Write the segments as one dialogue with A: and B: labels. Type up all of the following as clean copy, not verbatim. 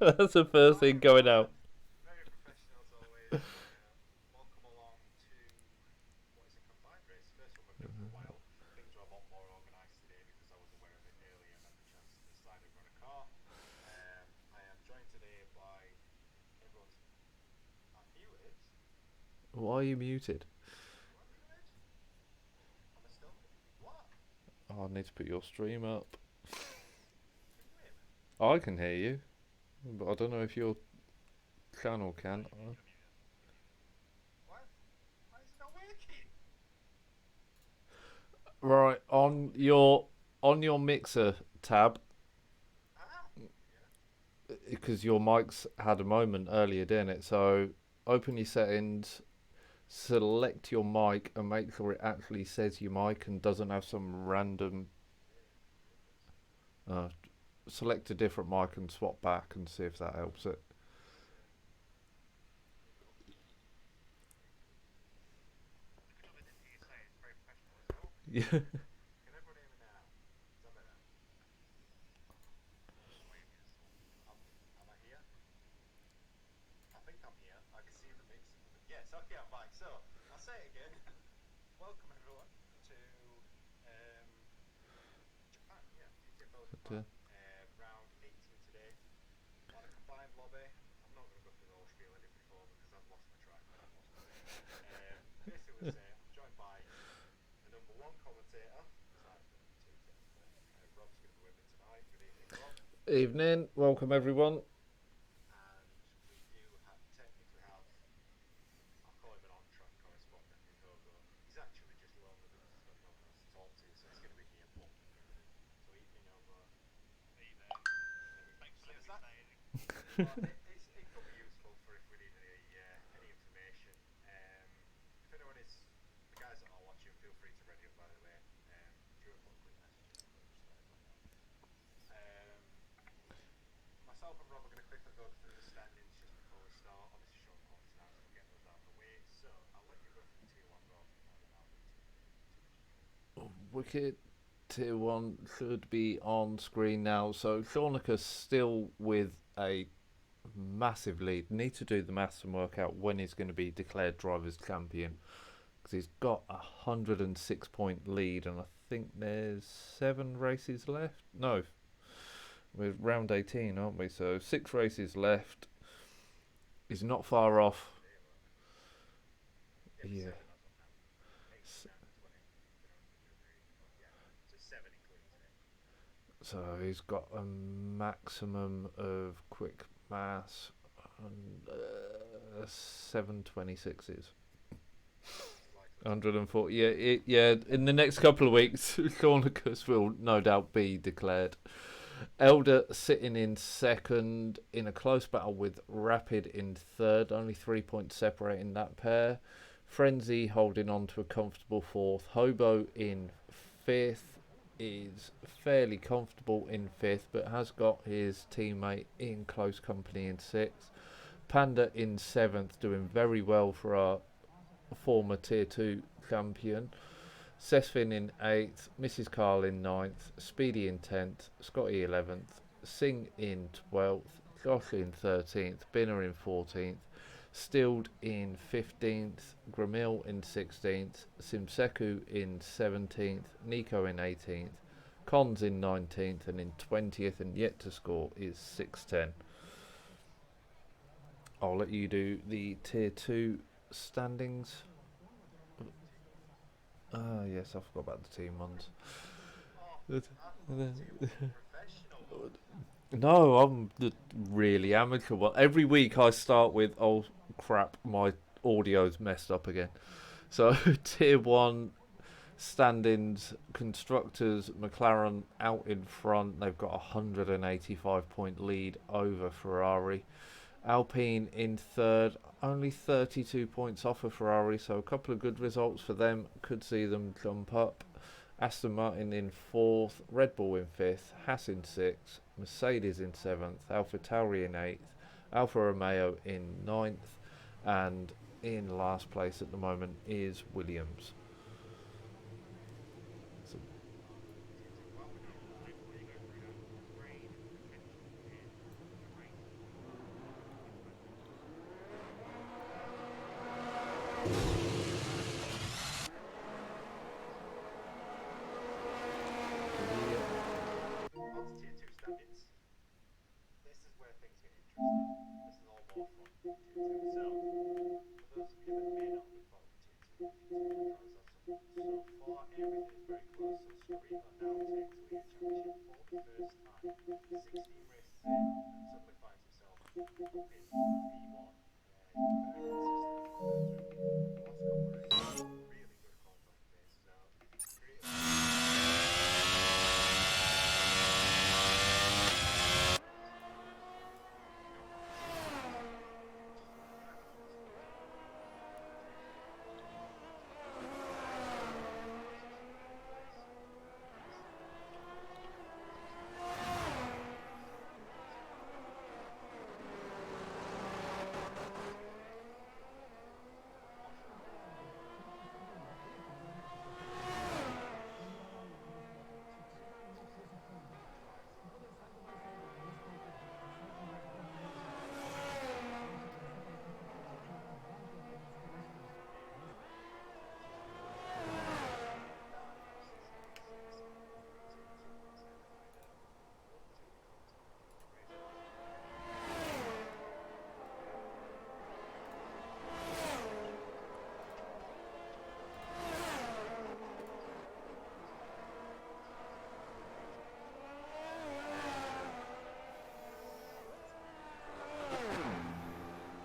A: That's the first thing going out.
B: Very professional as always. Welcome along to what is a combined race. First one we've done for a while. Things are a lot more organised today because I was aware of it earlier and had the chance to decide and run a car. I am joined today by everyone's muted.
A: Why are you muted?
B: Am I muted? Am I still? What?
A: Oh, I need to put your stream up.
B: Can you hear me?
A: I can hear you, but I don't know if your channel can.
B: Why? Why is it not working?
A: Right, on your mixer tab,
B: Ah, yeah.
A: because your mic's had a moment earlier, didn't it? So open your settings, select your mic, and make sure it actually says your mic and doesn't have some random. Uh, Select a different mic and swap back and see if that helps it. Yeah.
B: Can everyone hear me now? Is that better? Am I here? I think I'm here. I can see the mix. Yes, okay, I'm back. So I'll say it again. Welcome everyone to Japan. Yeah, TTFL Japan. Round 18 today on a combined lobby. I'm not going to go through the whole spiel I did before because I've lost my track and I've lost my way. Basically, say I'm joined by the number one commentator. Aside from two technically, Rob's going to be with me tonight. Good evening, Rob.
A: Evening, welcome everyone.
B: And we do technically have, I'll call him an on-track correspondent in Hogo. He's actually just lonely because he's got no one else to talk to, so it's going to be me and Paul. So evening over. Well, it could be useful for if we need any information. If anyone is, the guys that are watching, feel free to ready up, by the way. If you want to put a quick message in, we'll just start playing out. Myself and Rob are going to quickly go through the standings just before we start. Obviously, short points now, so we'll get those out of the way. So I'll let you go through tier one, Rob, and then I'll do tier two.
A: Wicket tier 1 should be on screen now. So Shaunicus still with a massive lead. Need to do the maths and work out when he's going to be declared drivers champion, because he's got a 106-point lead, and I think there's 7 races left. No, we're round 18, aren't we? So 6 races left. He's not far off. Yeah.
B: 7 as of now. 18 and 20. Yeah. So 7 including today.
A: So he's got a maximum of quick mass and 726s. 140. Yeah. In the next couple of weeks, Shaunicus will no doubt be declared. Elder sitting in second in a close battle with Rapid in third. Only 3 points separating that pair. Frenzy holding on to a comfortable fourth. Hobo in fifth is fairly comfortable in fifth, but has got his teammate in close company in sixth. Panda in seventh, doing very well for our former tier 2 champion. Sesfin in 8th, Mrs. Carl in ninth, Speedy in 10th, Scotty 11th, Singh in 12th, Josh in 13th, Binner in 14th, Stilled in 15th, Gramil in 16th, Simseku in 17th, Nico in 18th, Cons in 19th, and in 20th and yet to score is 610. I'll let you do the tier 2 standings. Ah, yes, I forgot about the team ones.
B: Oh, I thought tier 1 was professional.
A: No, I'm the really amateur one. Every week I start with, oh crap, my audio's messed up again. So, tier 1 standings, constructors, McLaren out in front. They've got a 185-point lead over Ferrari. Alpine in third, only 32 points off of Ferrari, so a couple of good results for them. Could see them jump up. Aston Martin in fourth, Red Bull in fifth, Haas in sixth, Mercedes in seventh, AlphaTauri in eighth, Alfa Romeo in ninth, and in last place at the moment is Williams. So
B: On tier 2. While we're doing that, before you go through that, rain potential in the race. everything's very close. So Streetland now takes the lead championship for the first time. 16 races in, and suddenly finds itself up in P1. Been very consistent through the last couple of races. Really good qualifying pace. So great achievement for we don't normally see that from Streetland, which is a very good start for the team. Sits in third place, nicely just ahead of Marshall. Drives in six, two points ahead of Ida. Look to cut the race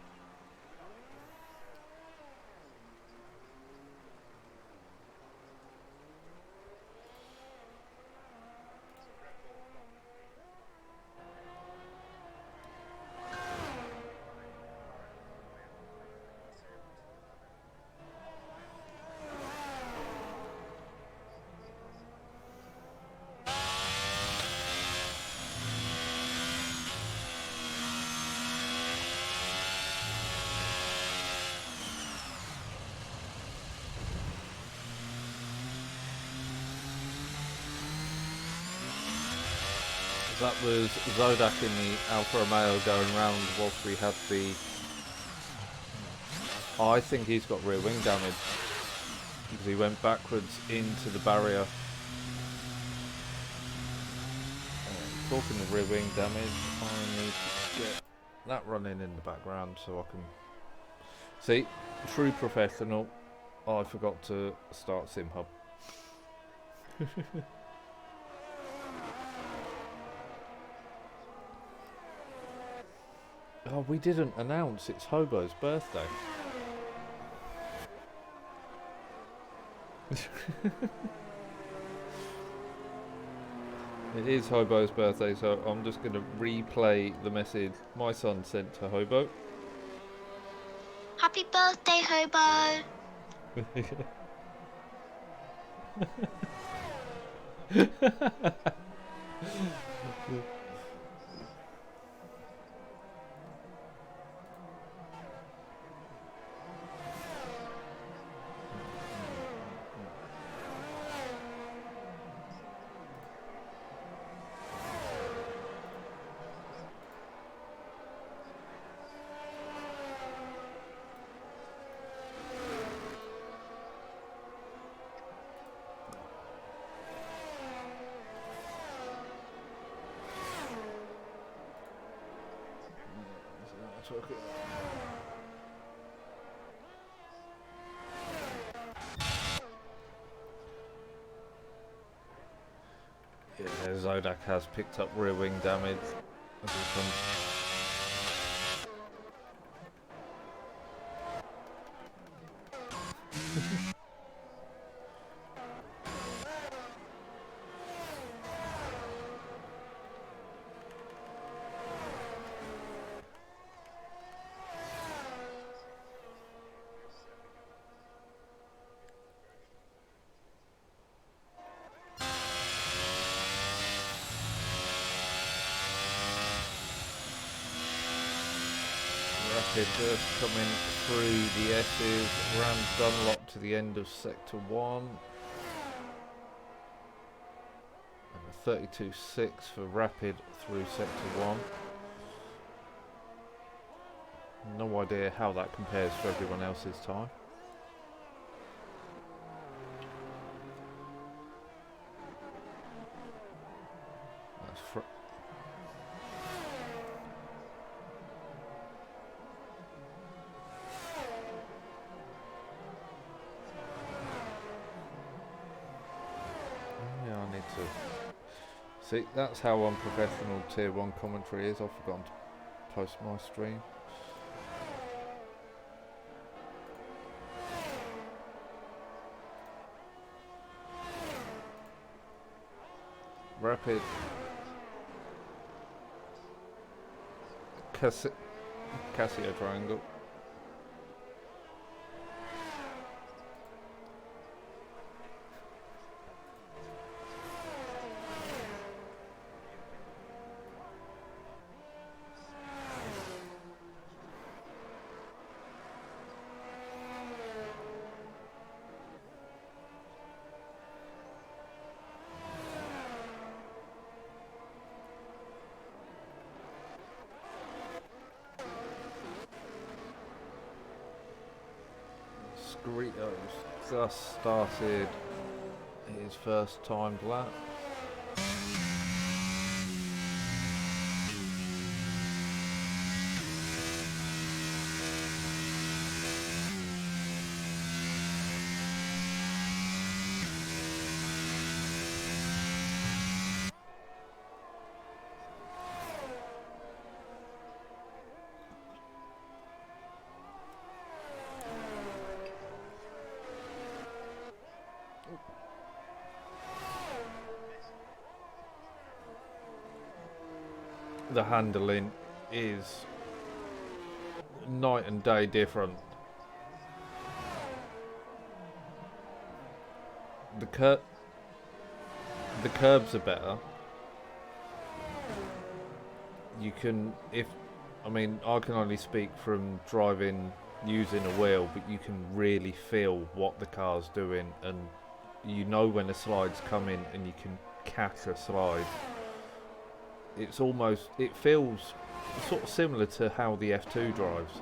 B: mark again. Coming off safety tyres so Red Bull dominant lead at the back of behind McLaren way at the back 22 to 11. Sits inside the top 10.
A: That was Zodak in the Alfa Romeo going round whilst we had the... Oh, I think he's got rear wing damage because he went backwards into the barrier. Talking of rear wing damage, I need to get that running in the background so I can see. True professional. I forgot to start SimHub. Oh, we didn't announce it's Hobo's birthday. It is Hobo's birthday, so I'm just going to replay the message my son sent to Hobo.
C: Happy birthday, Hobo!
A: Yeah, Zodak has picked up rear wing damage. Rapid just coming through the S's, ran Dunlop to the end of sector 1. And a 32.6 for Rapid through sector 1. No idea how that compares to everyone else's time. That's See, that's how unprofessional Tier 1 commentary is. I've forgotten to post my stream. Rapid Casio triangle. Scrito's just started his first timed lap. The handling is night and day different. The curbs are better. You can, I mean, I can only speak from driving using a wheel, but you can really feel what the car's doing, and you know when a slide's coming, and you can catch a slide. It's almost, it feels sort of similar to how the F2 drives.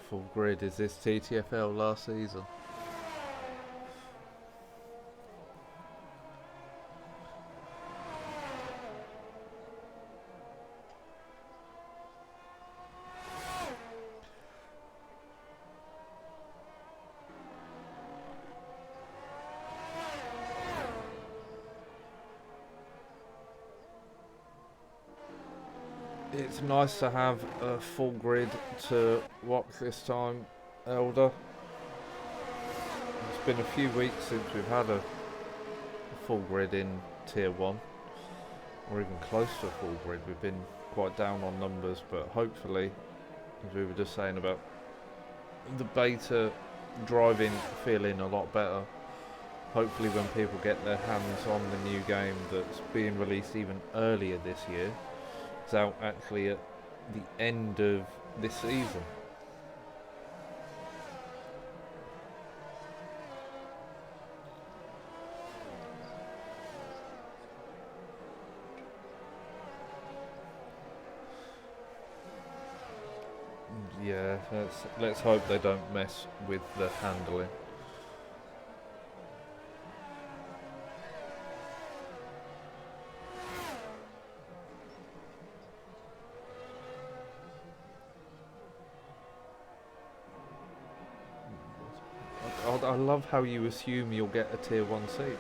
A: Full grid, is this TTFL last season? It's nice to have a full grid to watch this time, Elder. It's been a few weeks since we've had a full grid in Tier 1, or even close to a full grid. We've been quite down on numbers, but hopefully, as we were just saying about the beta driving feeling a lot better, hopefully when people get their hands on the new game that's being released even earlier this year, it's out actually at the end of this season. Yeah, let's hope they don't mess with the handling. I love how you assume you'll get a Tier 1 seat.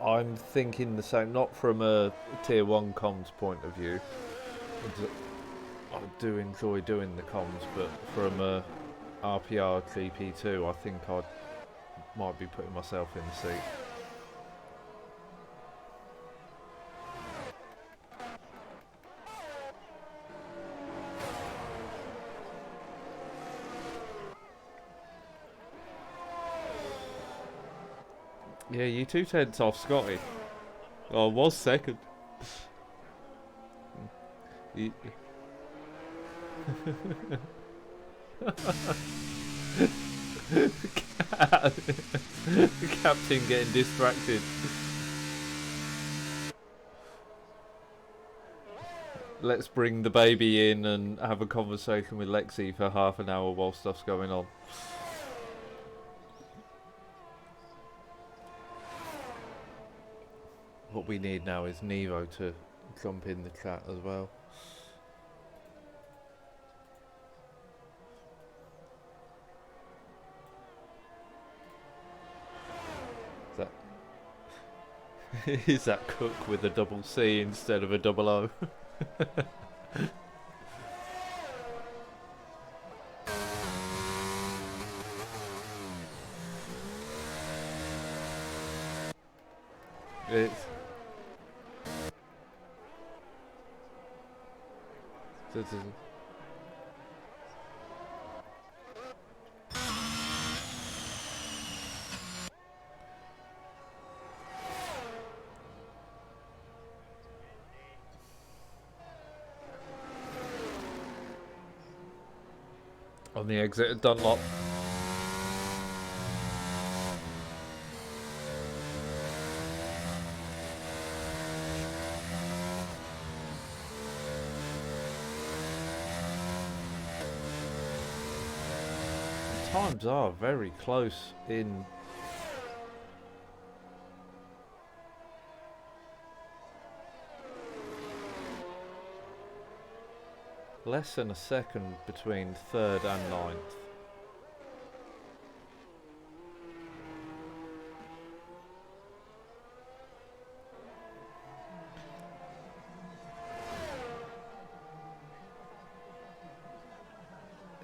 A: I'm thinking the same, not from a tier 1 comms point of view. I do enjoy doing the comms, but from a RPR GP2, I think I might be putting myself in the seat. Yeah, you 2/10 off Scotty. Oh, I was second. You- Captain getting distracted. Let's bring the baby in and have a conversation with Lexi for half an hour while stuff's going on. What we need now is Nevo to jump in the chat as well. Is that Cook with a double C instead of a double O? It's on the exit at Dunlop. Times are very close in. Less than a second between 3rd and 9th.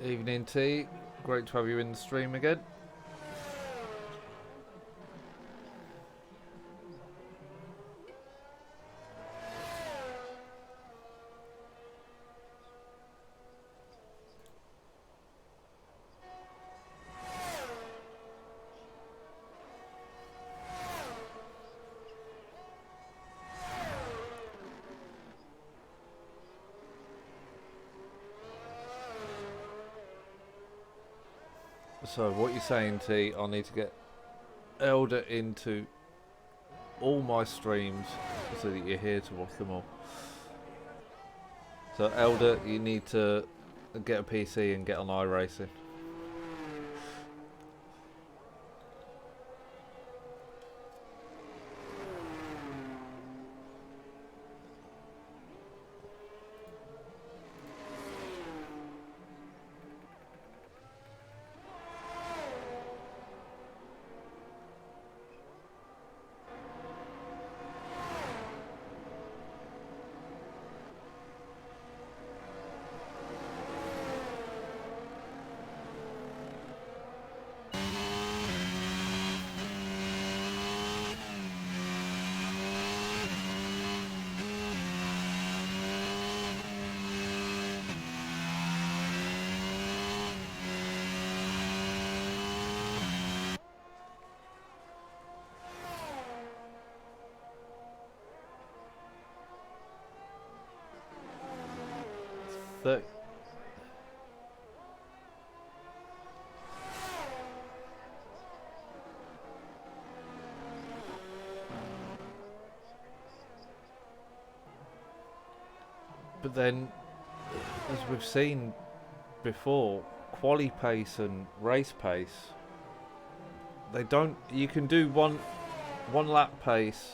A: Evening T, great to have you in the stream again. So what you're saying, T, I need to get Elder into all my streams so that you're here to watch them all. So Elder, you need to get a PC and get on iRacing. But then, as we've seen before, quali pace and race pace, they don't. You can do one lap pace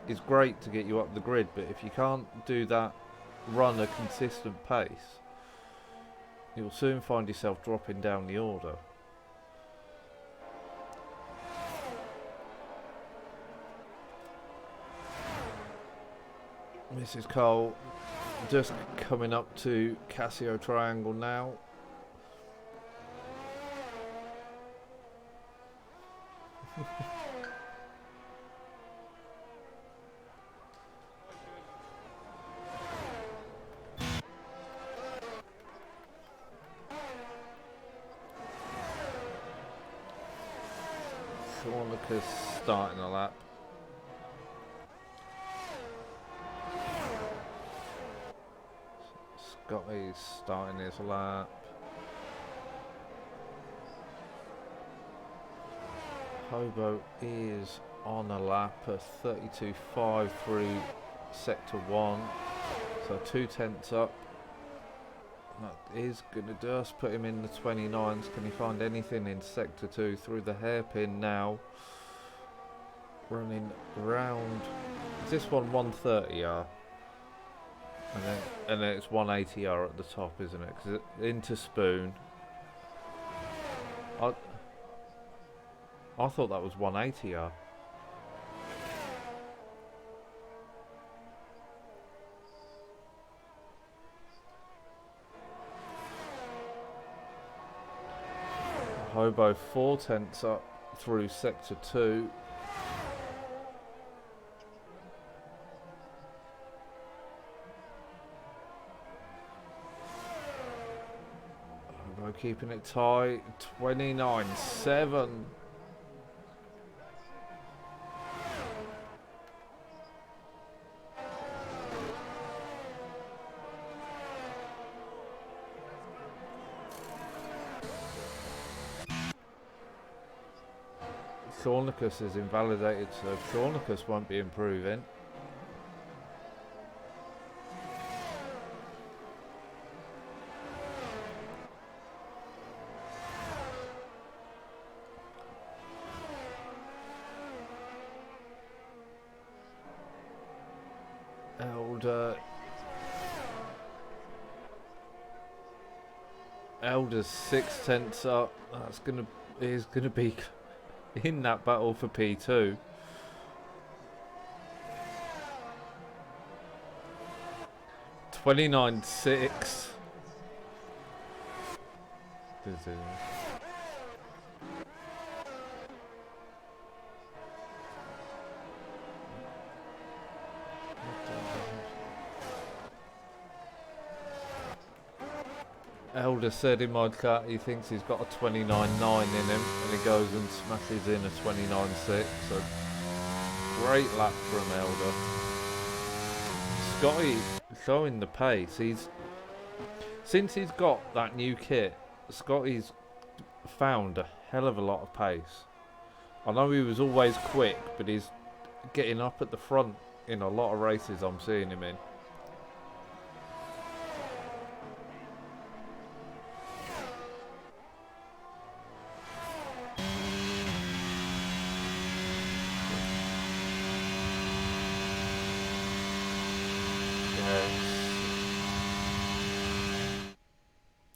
A: is great to get you up the grid, but if you can't do that, run a consistent pace, you'll soon find yourself dropping down the order. Mrs. Cole just coming up to Casio Triangle now. Seanlicker's starting a lap. Scotty's starting his lap. Hobo is on a lap of 32.5 through sector 1, so 2/10 up. That is going to just put him in the 29s. Can he find anything in sector 2 through the hairpin now? Running round. Is this one 130R? And then it's 180R at the top, isn't it? Because into Spoon. I thought that was 180R. Hobo 4/10 up through sector 2. Hobo keeping it tight. 29.7. Seanlicus is invalidated, so Seanlicus won't be improving. Elder's 6/10 up. He's gonna be in that battle for P2. $29.6. Elder said in my chat he thinks he's got a 29.9 in him, and he goes and smashes in a 29.6. So great lap from Elder. Scotty showing the pace. Since he's got that new kit, Scotty's found a hell of a lot of pace. I know he was always quick, but he's getting up at the front in a lot of races I'm seeing him in.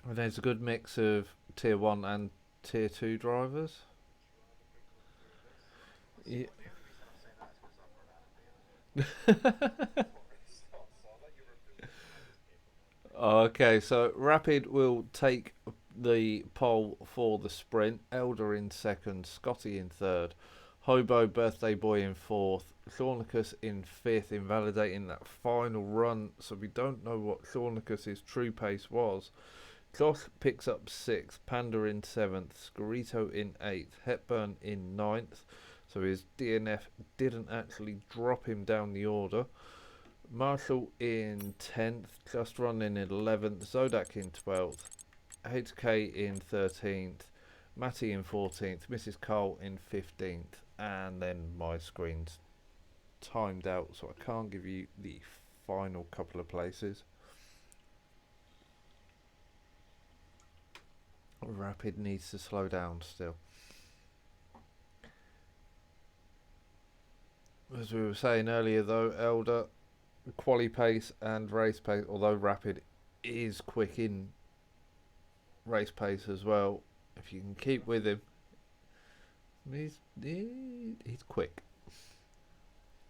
A: There's a good mix of tier 1 and tier 2 drivers. Yeah. Okay, so Rapid will take the pole for the sprint. Elder in second, Scotty in third, Hobo Birthday Boy in fourth, Seanlicus in fifth, invalidating that final run, so we don't know what Seanlicus' true pace was. Josh picks up 6th, Panda in 7th, Scarito in 8th, Hepburn in 9th, so his DNF didn't actually drop him down the order. Marshall in 10th, Just Run in 11th, Zodak in 12th, HK in 13th, Matty in 14th, Mrs. Cole in 15th, and then my screen's timed out, so I can't give you the final couple of places. Rapid needs to slow down still. As we were saying earlier though, Elder, quali pace and race pace, although Rapid is quick in race pace as well, if you can keep with him, he's quick.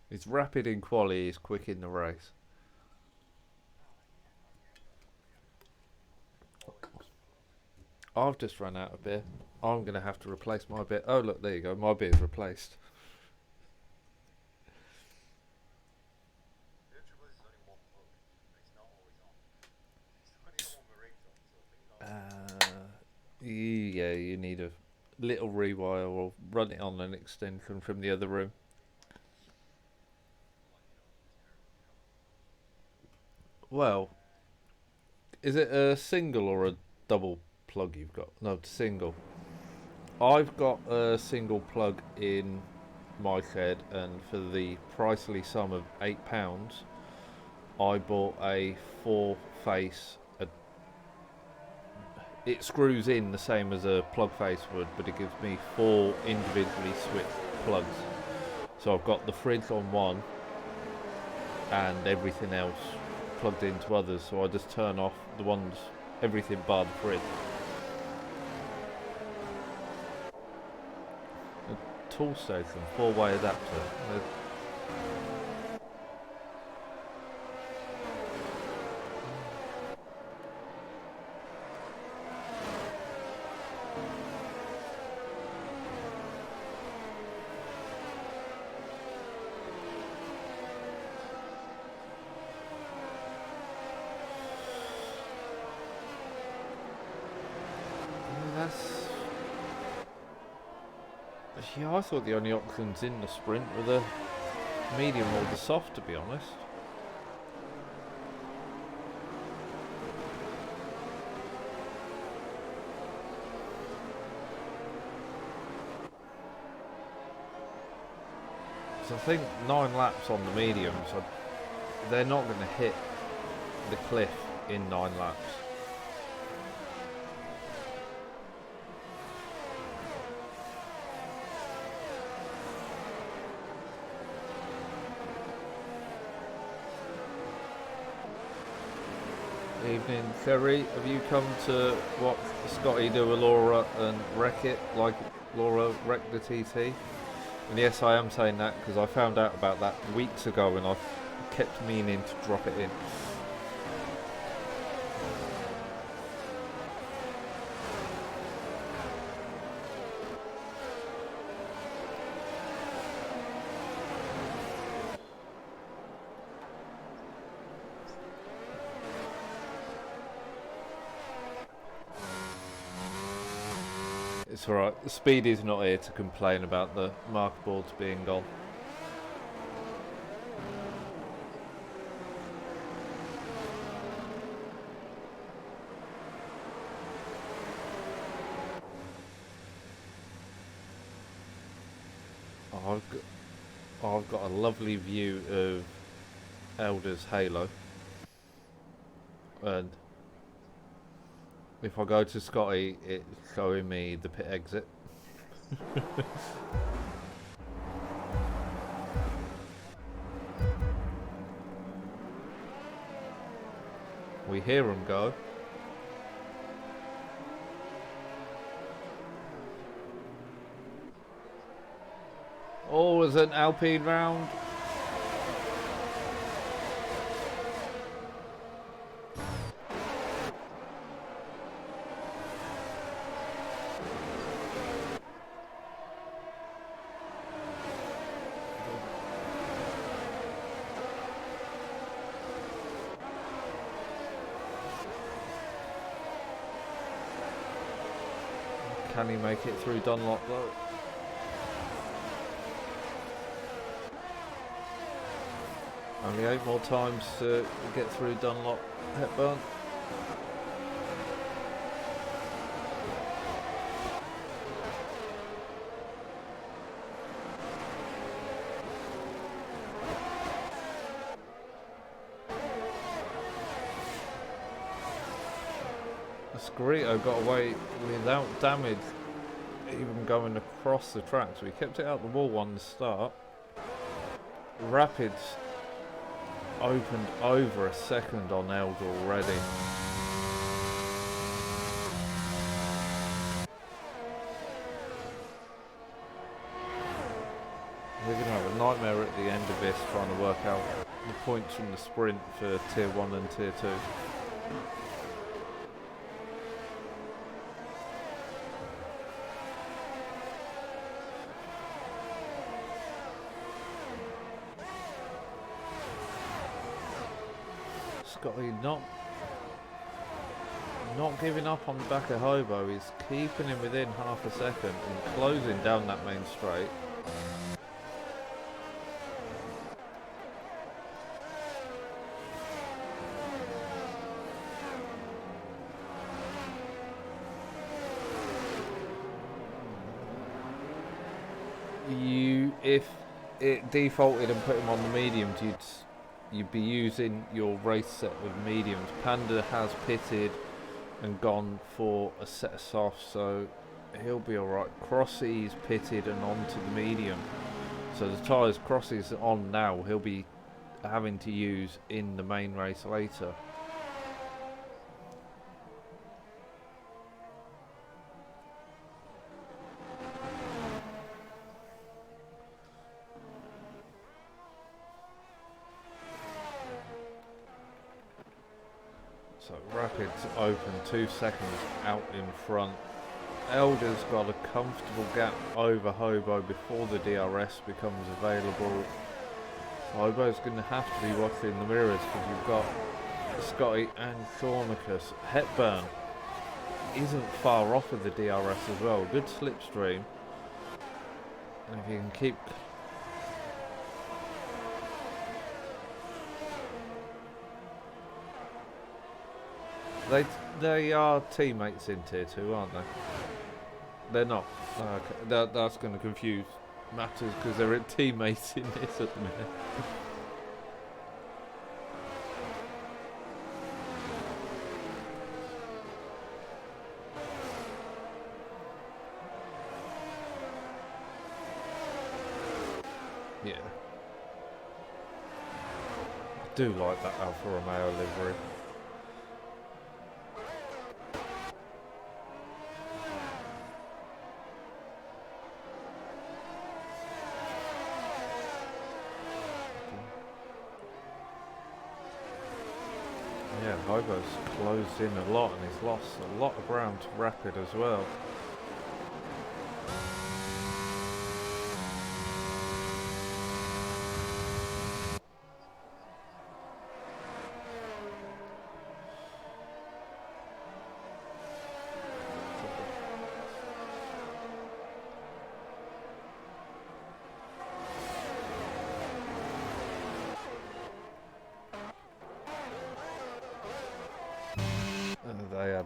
A: He's rapid in quali, he's quick in the race. I've just run out of beer. I'm going to have to replace my beer. Oh, look, there you go. My beer's replaced.
B: The trouble is there's only one plug, and it's not always on. It's only got one of the rings on, so things always
A: Yeah, you need a little rewire or run it on an extension from the other room. Well, is it a single or a double plug you've got? No, single. I've got a single plug in my shed, and for the pricely sum of £8, I bought a four-face. It screws in the same as a plug face would, but it gives me four individually switched plugs. So I've got the fridge on one, and everything else plugged into others. So I just turn off the ones, everything bar the fridge. A tool station, four-way adapter. Yeah, I thought the only options in the Sprint were the medium or the soft, to be honest. So I think 9 laps on the mediums, they're not going to hit the cliff in 9 laps. Evening, Sherry. Have you come to watch Scotty do a Laura and wreck it like Laura wrecked the TT? And yes, I am saying that because I found out about that weeks ago and I kept meaning to drop it in. It's alright, Speedy's not here to complain about the marker boards being gone. I've got a lovely view of Elder's Halo, and if I go to Scotty, it's showing me the pit exit. We hear him go. Oh, was an Alpine round. Can he make it through Dunlop though? Only 8 more times to get through Dunlop Hepburn. Scorito got away without damage even going across the track, so he kept it out the wall on the start. Rapids opened over a second on Eld already. We're going to have a nightmare at the end of this trying to work out the points from the sprint for Tier 1 and Tier 2. Scotty not giving up on the back of Hobo. He's keeping him within half a second and closing down that main straight. If it defaulted and put him on the mediums, you'd be using your race set with mediums. Panda has pitted and gone for a set of softs, so he'll be alright. Crossy's pitted and onto the medium, so the tyres Crossy's on now, he'll be having to use in the main race later. So Rapid's open 2 seconds out in front. Elder's got a comfortable gap over Hobo before the DRS becomes available. Hobo's going to have to be watching the mirrors because you've got Scotty and Thornicus. Hepburn isn't far off of the DRS as well. Good slipstream. And if you can keep... They are teammates in Tier 2, aren't they? They're not. Oh, okay. That's going to confuse matters because they're teammates in this at the minute. Yeah. I do like that Alfa Romeo livery. Yeah, Hobo's closed in a lot and he's lost a lot of ground to Rapid as well. They had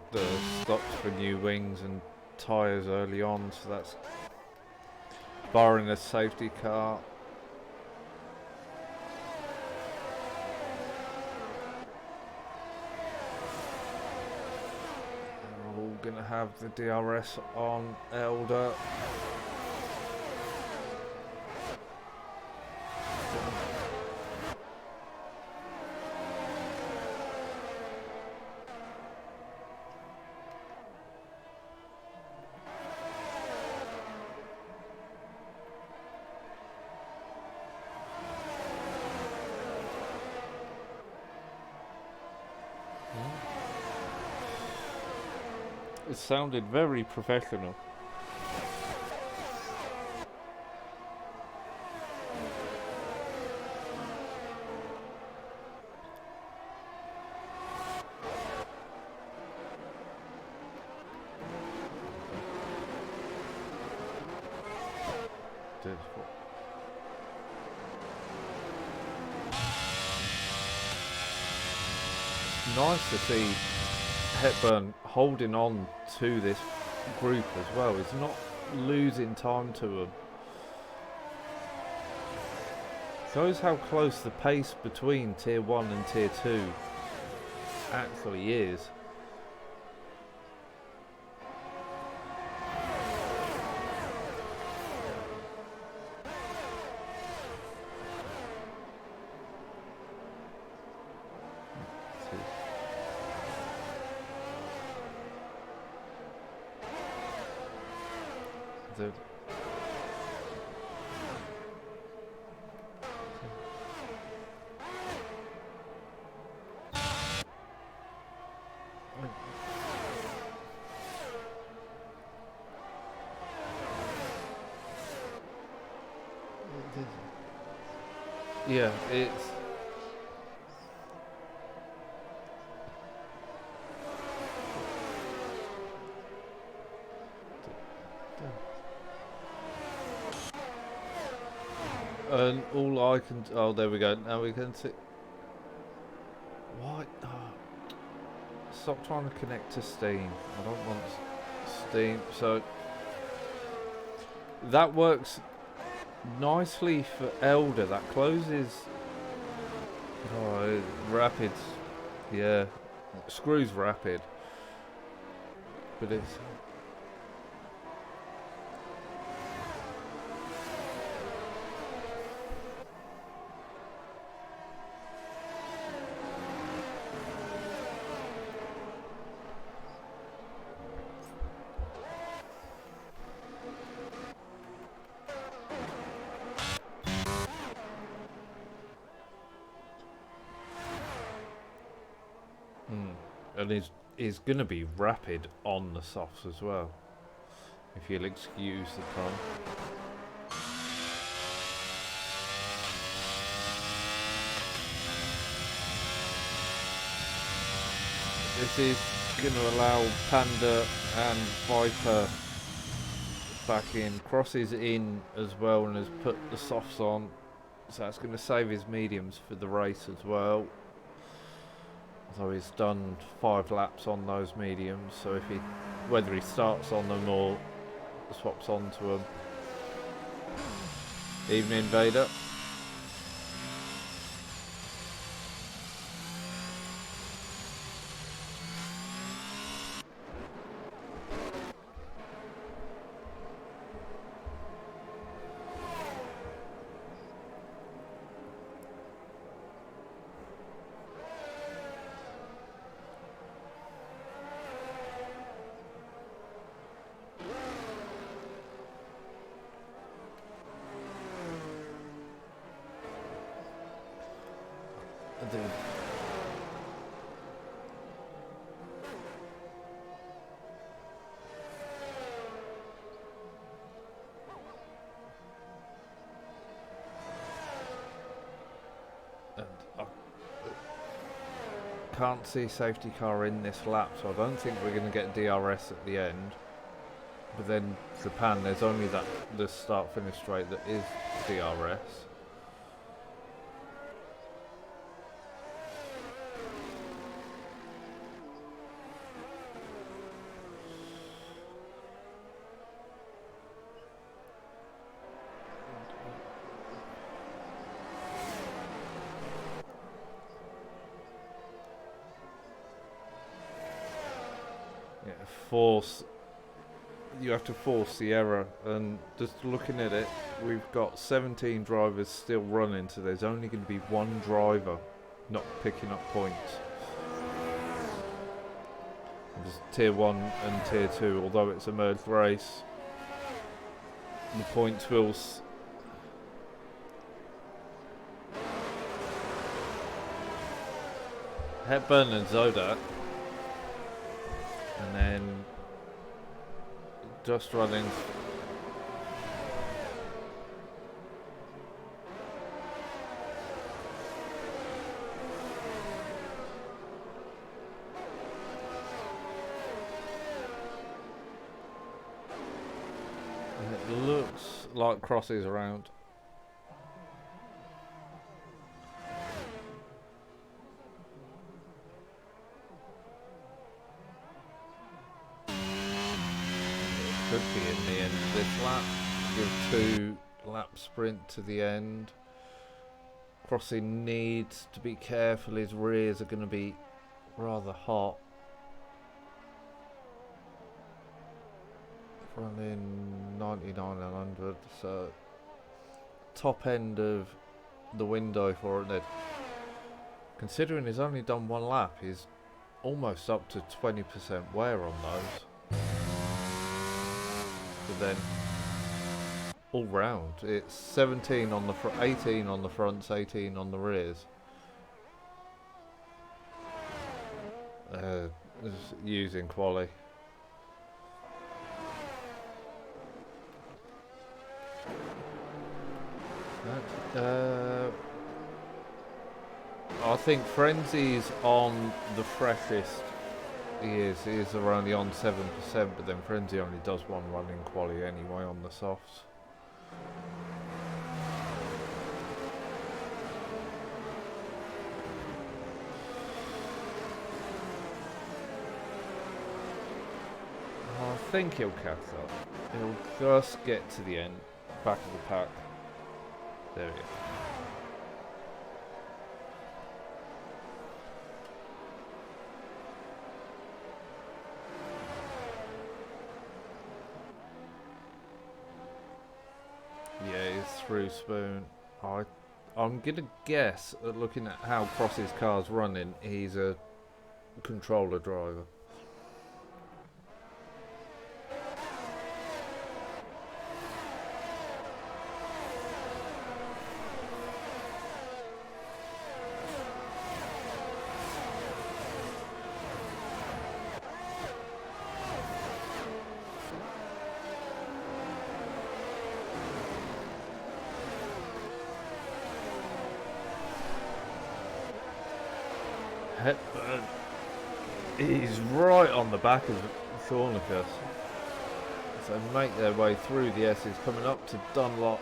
A: stopped for new wings and tyres early on, so that's barring a safety car. We're all going to have the DRS on Elder. It sounded very professional. Nice to see Hepburn holding on to this group as well. He's not losing time to them. Shows how close the pace between Tier 1 and Tier 2 actually is. Yeah, And all I can... Oh, there we go. Now we can see... What? Oh. Stop trying to connect to Steam. I don't want Steam. So... That works nicely for Elder. That closes... Oh, Rapid. Yeah. Screws Rapid. But it's... And is going to be rapid on the softs as well, if you'll excuse the pun. This is going to allow Panda and Viper back in. Cross is in as well and has put the softs on, so that's going to save his mediums for the race as well. So he's done 5 laps on those mediums, so if he, whether he starts on them or swaps onto them. Evening Vader. Can't see safety car in this lap, so I don't think we're going to get DRS at the end. But then Japan, there's only that the start finish straight that is DRS. You have to force the error, and just looking at it, we've got 17 drivers still running, so there's only going to be one driver not picking up points. There's tier 1 and tier 2, although it's a merged race, the points will Hepburn and Zodak, and then just running. And it looks like crosses around. Could be in the end of this lap. Give 2 lap sprint to the end. Crossing needs to be careful, his rears are going to be rather hot. Running 99 and 100, so top end of the window for it. Considering he's only done 1 lap, he's almost up to 20% wear on those. But then all round it's 17 on the 18 on the fronts, 18 on the rears. Using quali. I think Frenzy's on the freshest. He is only on 7%, but then Frenzy only does 1 run in quali anyway on the softs. think he'll catch up. He'll just get to the end, back of the pack. There we go. Yeah, he's through Spoon. I'm gonna guess, looking at how Cross's car's running, he's a controller driver. Hepburn. He's right on the back of Thornicus. So make their way through the S's, coming up to Dunlop.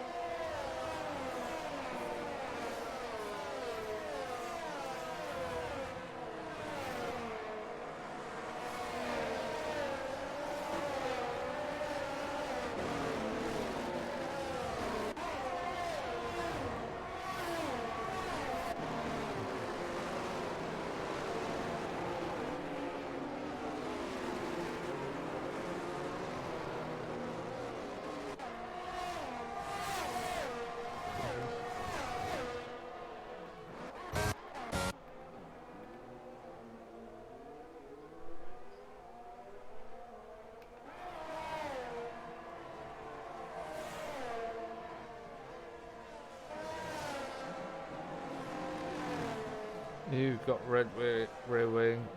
A: You've got red rear wing.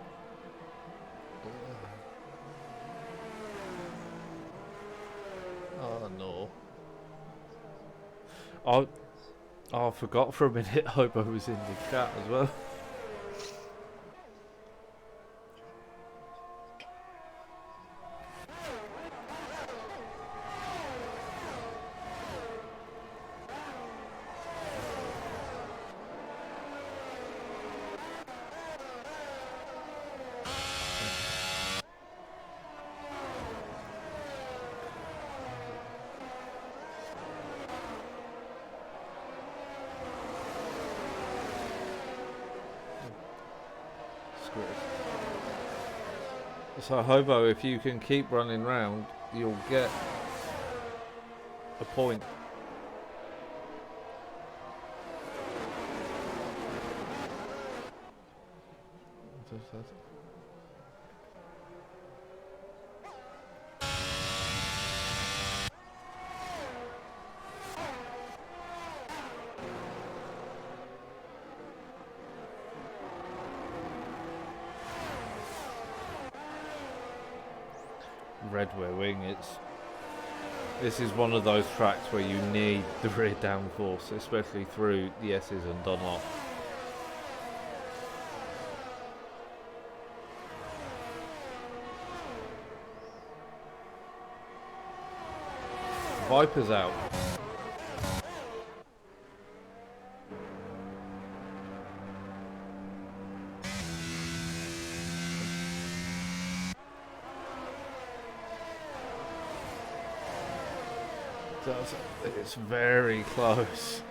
A: Oh no. I forgot for a minute Hobo was in the chat as well. So Hobo, if you can keep running round, you'll get a point. Red rear wing, this is one of those tracks where you need the rear downforce, especially through the S's and Dunlop. Viper's out. It's very close.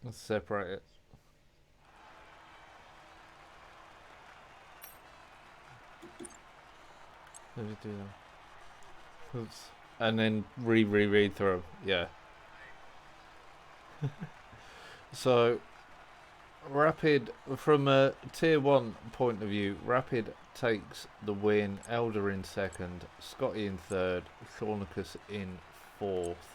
A: Let's separate it. Let me do that. Oops. And then read through. Yeah. So Rapid, from a tier 1 point of view, Rapid takes the win. Elder in second, Scotty in third, Thornicus in fourth.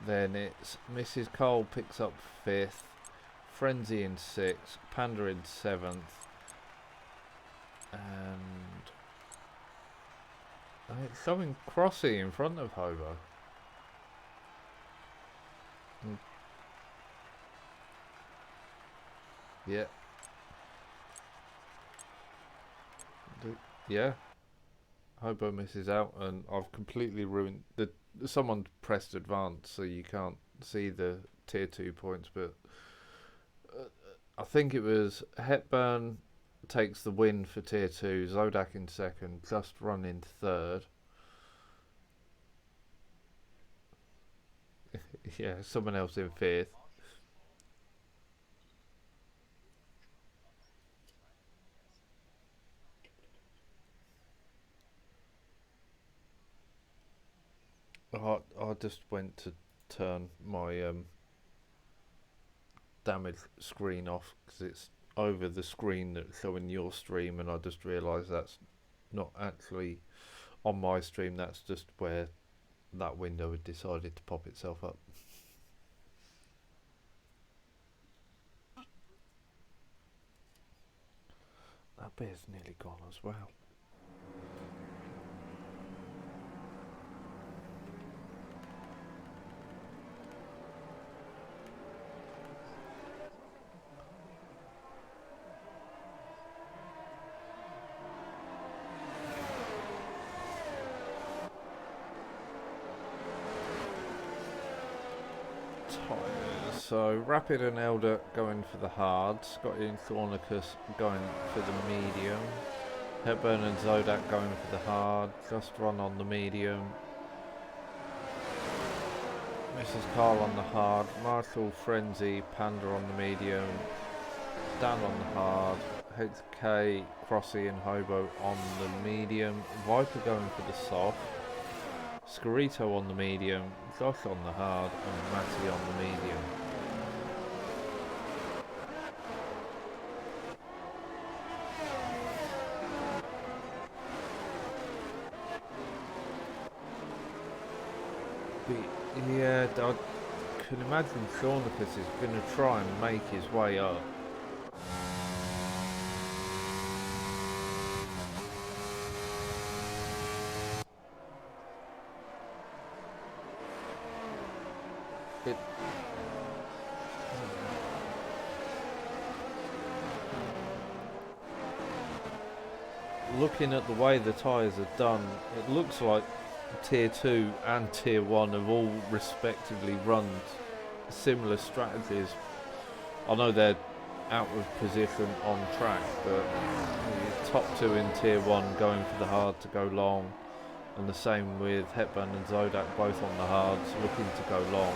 A: Then it's Mrs. Cole picks up fifth, Frenzy in sixth, Panda in seventh, and it's showing Crossy in front of Hobo. Yeah. Yeah. Hobo misses out, and I've completely ruined the. Someone pressed advance, so you can't see the tier 2 points, but I think it was Hepburn takes the win for tier 2, Zodak in second, Just Run in third. Yeah, someone else in fifth. I just went to turn my damage screen off because it's over the screen that's showing your stream, and I just realised that's not actually on my stream. That's just where that window had decided to pop itself up. That beer's nearly gone as well. So Rapid and Elder going for the hard, Scotty and Thornicus going for the medium, Hepburn and Zodak going for the hard, Just Run on the medium, Mrs. Carl on the hard, Marshall, Frenzy, Panda on the medium, Dan on the hard, HK, Crossy and Hobo on the medium, Viper going for the soft, Scarito on the medium, Josh on the hard, and Matty on the medium. Yeah, I can imagine Thornicus is going to try and make his way up. Looking at the way the tyres are done, it looks like Tier 2 and Tier 1 have all respectively run similar strategies. I know they're out of position on track, but the top 2 in Tier 1 going for the hard to go long, and the same with Hepburn and Zodak both on the hards looking to go long.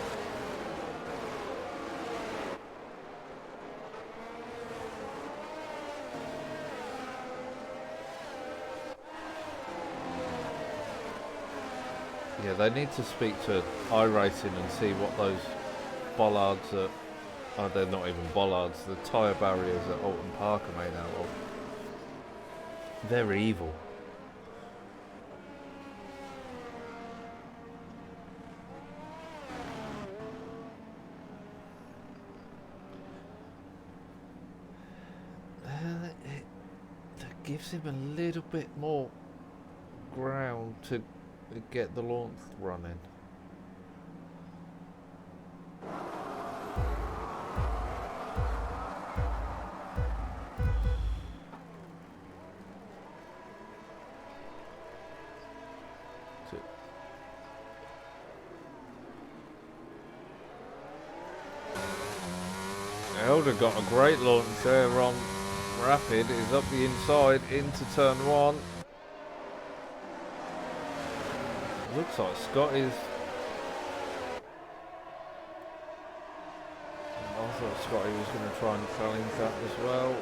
A: Yeah, they need to speak to iRacing and see what those bollards are. Oh, they're not even bollards. The tyre barriers at Alton Park are made out of. They're evil. That gives him a little bit more ground to get the launch running. Elder got a great launch there on Rapid. Is up the inside into turn 1. Looks like Scotty's. I thought Scotty was going to try and challenge that as well.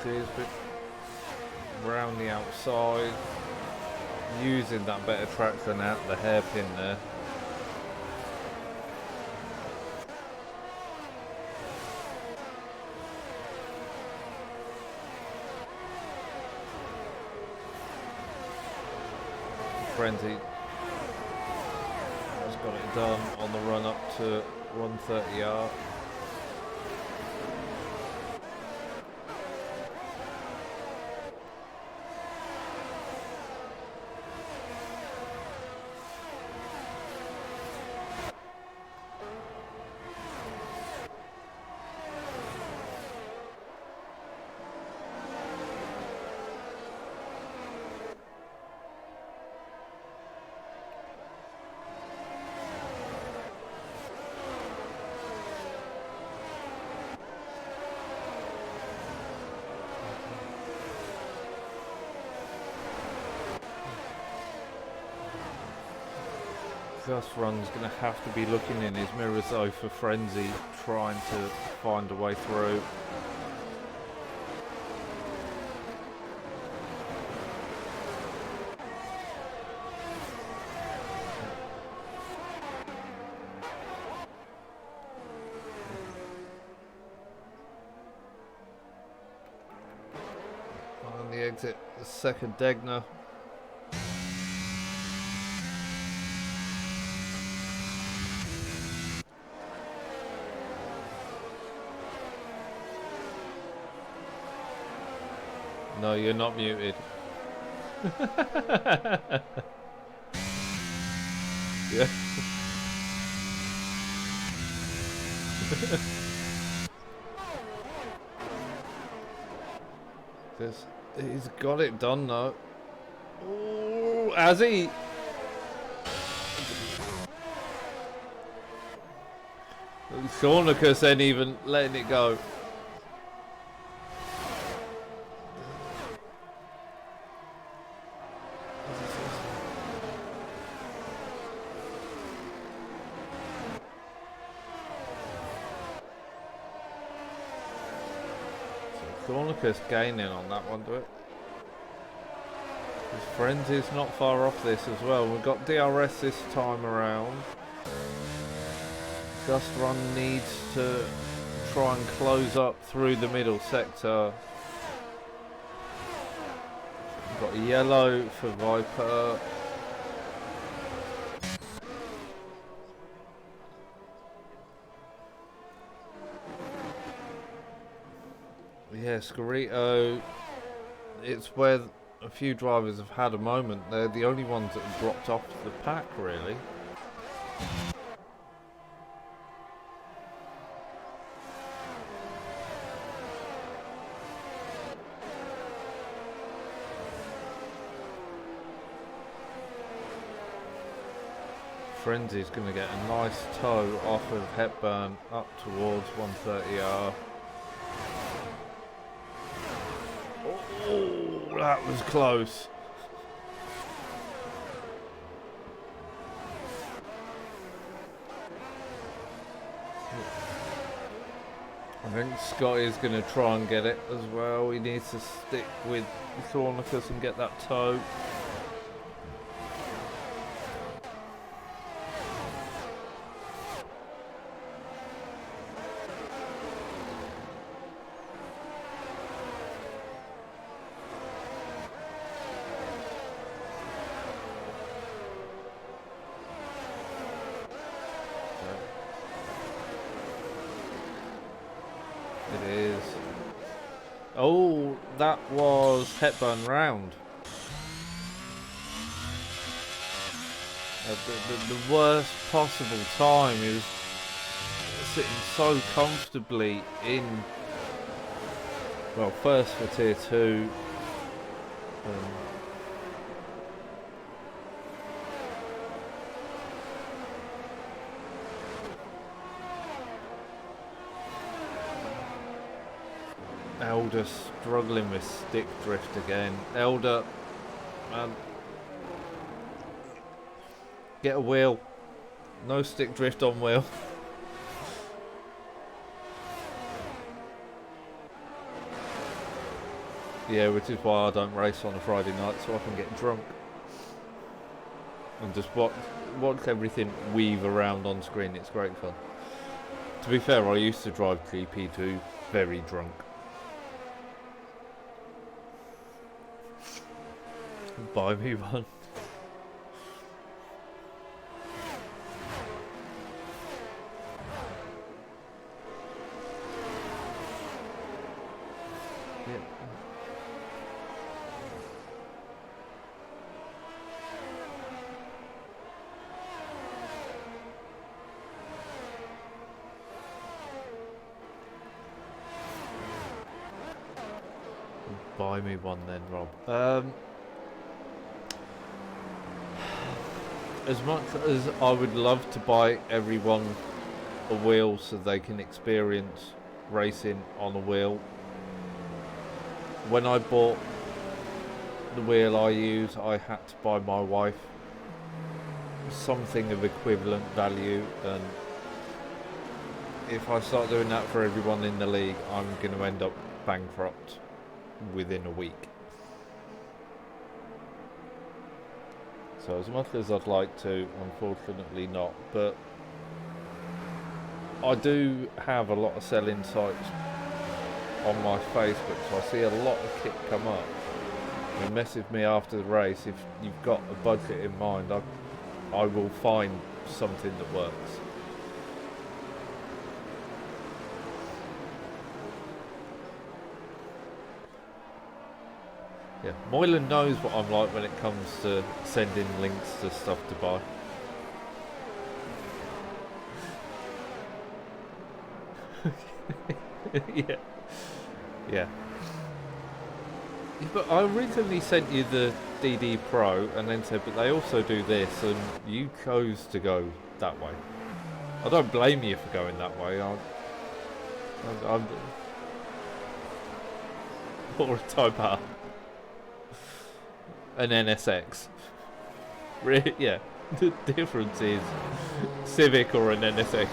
A: is, but round the outside, using that better traction out the hairpin there. Frenzy has got it done on the run up to 130R. Gus Run's going to have to be looking in his mirrors though for Frenzy, trying to find a way through. On the exit, the second Degner. No, you're not muted. Yeah. He's got it done though. Ooh, has he? Saunicus ain't even letting it go. Saunicus gaining on that one, do it. His Frenzy's not far off this as well. We've got DRS this time around. Gust Run needs to try and close up through the middle sector. We've got yellow for Viper. Yeah, Scorito, it's where a few drivers have had a moment. They're the only ones that have dropped off the pack, really. Frenzy's going to get a nice toe off of Hepburn up towards 130R. Oh, that was close. I think Scotty's going to try and get it as well. He needs to stick with Saunicus and get that toe. It is. Oh, that was Hepburn round. The worst possible time. He was sitting so comfortably in, well, first for tier 2. Elder struggling with stick drift again. Elder, man, get a wheel. No stick drift on wheel. Yeah, which is why I don't race on a Friday night, so I can get drunk and just watch everything weave around on screen. It's great fun. To be fair, I used to drive GP2 very drunk. Buy me one. Yeah. Buy me one then, Rob. As much as I would love to buy everyone a wheel so they can experience racing on a wheel, when I bought the wheel I use, I had to buy my wife something of equivalent value, and if I start doing that for everyone in the league, I'm going to end up bankrupt within a week. So as much as I'd like to, unfortunately not, but I do have a lot of selling sites on my Facebook, so I see a lot of kit come up. And message me after the race if you've got a budget in mind. I will find something that works. Yeah, Moylan knows what I'm like when it comes to sending links to stuff to buy. Yeah. Yeah. But I originally sent you the DD Pro and then said, but they also do this, and you chose to go that way. I don't blame you for going that way. I'm or a Type R. An NSX. Yeah. The difference is Civic or an NSX.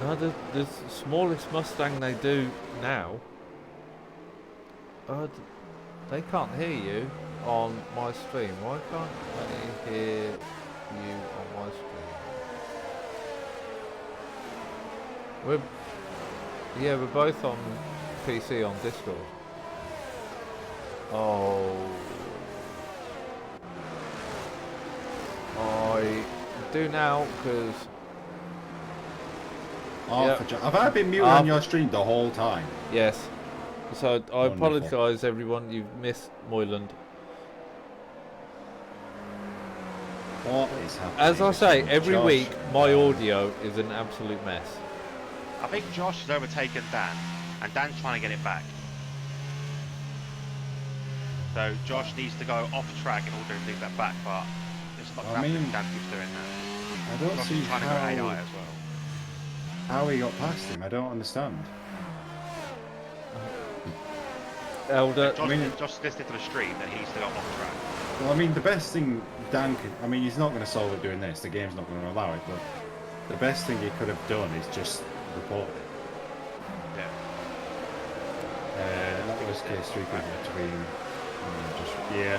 A: No, the smallest Mustang they do now. They can't hear you on my stream. Why can't they hear you on my stream? We're both on PC on Discord. Oh, I do now because.
D: Have I been muted on your stream the whole time?
A: Yes. So I
D: Wonderful.
A: apologise, everyone. You've missed Moyland.
D: What is happening?
A: As I say, every
D: Josh,
A: week my audio is an absolute mess.
B: I think Josh has overtaken Dan, and Dan's trying to get it back. So Josh needs to go off track in order to take that back, but it's not
D: I mean,
B: happening. Dan keeps doing that.
D: I don't
B: Josh
D: see
B: is trying to go AI as well.
D: how he got past him. I don't understand.
A: Elder,
B: Josh listening to the stream that he's still off track.
D: Well, I mean, the best thing Dan could... I mean, he's not going to solve it doing this. The game's not going to allow it, but the best thing he could have done is just report it.
B: Yeah.
D: That was case 3 between... yeah.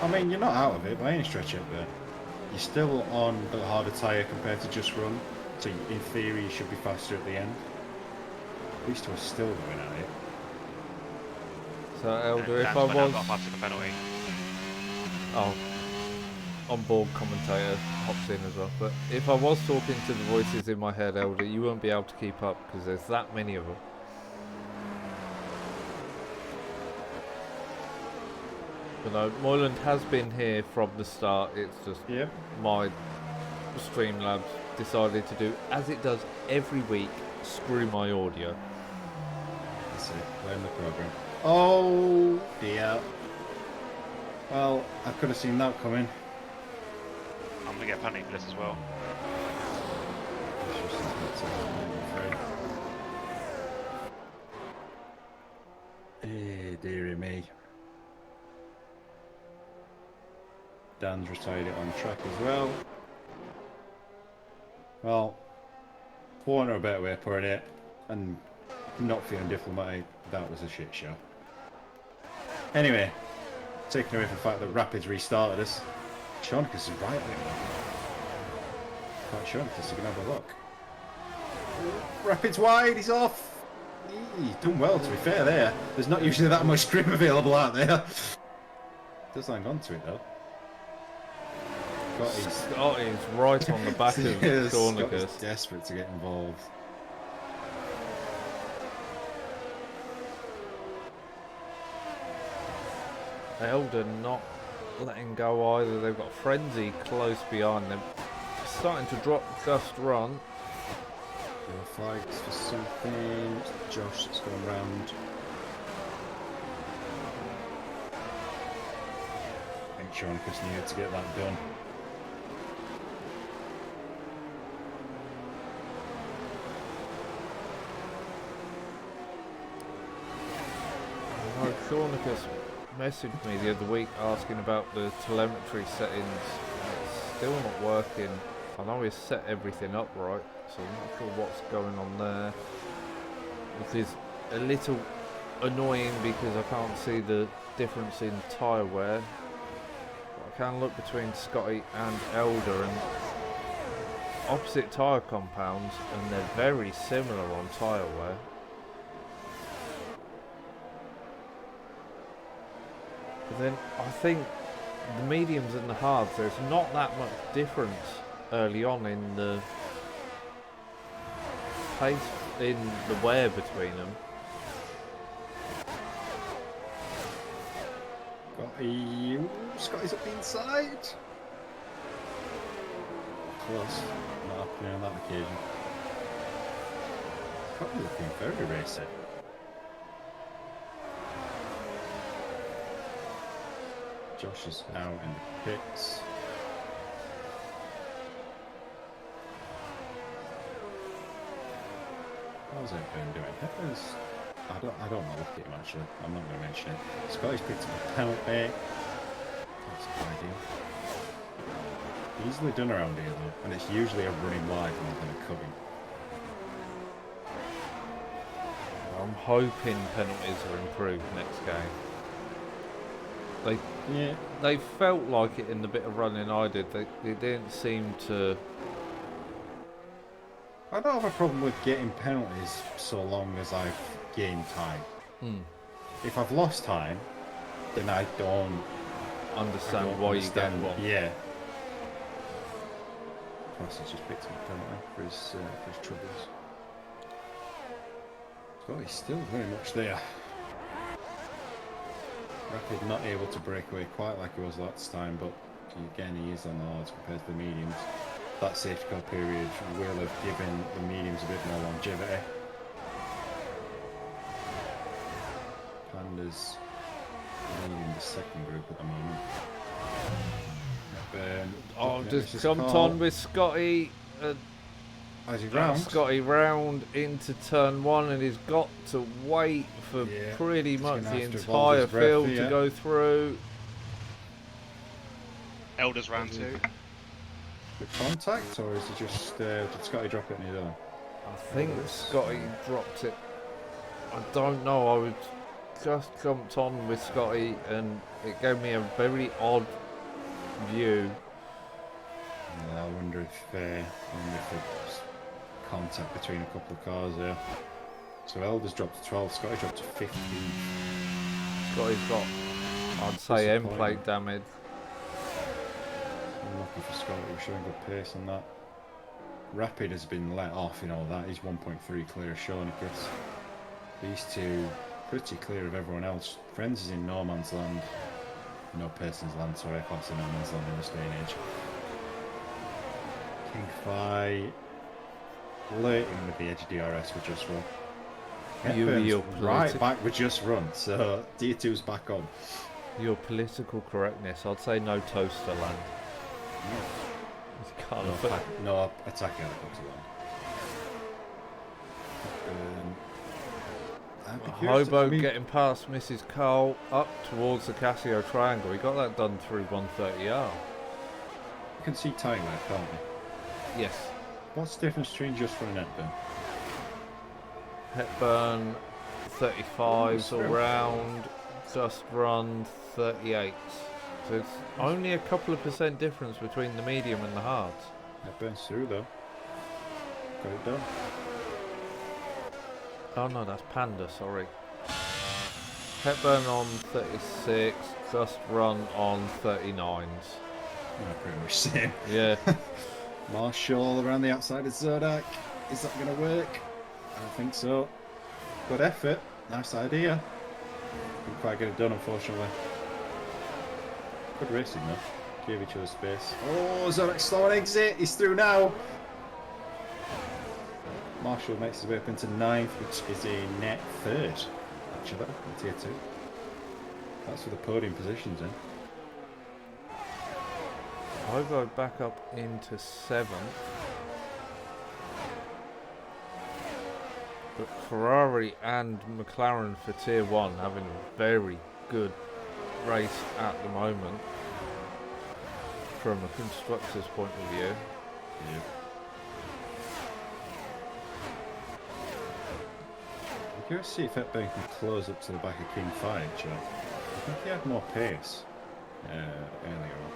D: I mean, you're not out of it by any stretch of it. You're still on the harder tyre compared to just run, so in theory you should be faster at the end. These two are still going at it.
A: so Elder, if
B: Dan's
A: I
B: gone out,
A: was...
B: got a pass to the penalty.
A: Oh, on-board commentator hops in as well. But if I was talking to the voices in my head, Elder, you won't be able to keep up because there's that many of them. But no, Moyland has been here from the start. It's just my Streamlabs decided to do, as it does every week, screw my audio.
D: That's it. Learn the program. Oh dear. Well, I could have seen that coming.
B: I'm gonna get a penalty for this as well.
D: Eh, dearie me. Dan's retired it on track as well. Well, for want of a better way of putting it, and not feeling diplomatic, that was a shit show. Anyway, taking away from the fact that Rapids restarted us, Seanicus is right there. Quite Seanicus, you can have a look. Rapids wide, he's off. He's done well, to be fair there. There's not usually that much grip available out there. Does hang on to it though.
A: Scotty's right on the back of Seanicus.
D: Scotty's desperate to get involved.
A: Elder not letting go either. They've got Frenzy close behind them. Starting to drop just run.
D: There are flags for something. Josh that's going round. I think Seanicus needed to get that done.
A: Seanicus messaged me the other week asking about the telemetry settings. It's still not working. I know he's set everything up right, so I'm not sure what's going on there. Which is a little annoying because I can't see the difference in tyre wear. But I can look between Scotty and Elder, and opposite tyre compounds, and they're very similar on tyre wear. But then I think the mediums and the hards, there's not that much difference early on in the pace, in the wear between them.
D: Scotty's up the inside. Close. Not happening on that occasion. Probably looking very racy. Josh is out in the pits. How's that been doing? I don't know. Look at him actually. I'm not going to mention it. Scotty's picked up a penalty. That's a good idea. Easily done around here though, and it's usually a running wide more than a cutting.
A: I'm hoping penalties are improved next game. They felt like it in the bit of running I did. They didn't seem to.
D: I don't have a problem with getting penalties so long as I've gained time. If I've lost time, then I don't
A: understand why you get one.
D: Yeah. Plus, he's just picked up a penalty for his troubles. So he's still very much there. Rapid not able to break away quite like he was last time, but again he is on the hards compared to the mediums. That safety car period will have given the mediums a bit more longevity. Panda's leading the second group at the moment.
A: Just jumped on with Scotty.
D: As he round.
A: Scotty round into turn one, and he's got to wait for pretty much the entire field to go through.
B: Elder's round two.
D: With contact, or is it just did Scotty drop it in his own?
A: I think Scotty dropped it. I don't know. I was just jumped on with Scotty, and it gave me a very odd view.
D: Yeah, I wonder if it's contact between a couple of cars there. So Elder's dropped to 12, Scotty dropped to 15.
A: Scotty's got, I'd say, end plate damage.
D: Lucky for Scotty, we're showing good pace on that. Rapid has been let off in all that. He's 1.3 clear of Seanicus. These two pretty clear of everyone else. Friends is in no man's land. No person's land, sorry, I can't say no man's land in this day and age. King Fi flirting with the edge of DRS with Just Run. Hepburn's right back with Just Run, so D2's back on.
A: Your political correctness, I'd say no toaster land.
D: No attack helicopter land.
A: Hobo getting past Mrs. Cole up towards the Casio Triangle. He got that done through 130R.
D: You can see time there, can't you?
A: Yes.
D: What's the difference between just run and Hepburn?
A: Hepburn 35s all
D: Still.
A: round, Just Run 38s. So it's only a couple of % difference between the medium and the hards.
D: Hepburn's through though. Got it done.
A: Oh no, that's Panda, sorry. Hepburn on 36, Just Run on 39s.
D: Oh, pretty much same.
A: Yeah.
D: Marshall around the outside of Zodak. Is that going to work? I don't think so. Good effort. Nice idea. Didn't quite get it done, unfortunately. Good racing, though. Gave each other space. Oh, Zodak's slow on exit. He's through now. Marshall makes his way up into 9th, which is a net 3rd, actually, in Tier 2. That's for the podium positions in.
A: Hobo back up into 7th. But Ferrari and McLaren for Tier 1 having a very good race at the moment from a constructor's point of view.
D: Yeah. I'm curious to see if Hepburn can close up to the back of King 5, actually. I think he had more pace earlier on.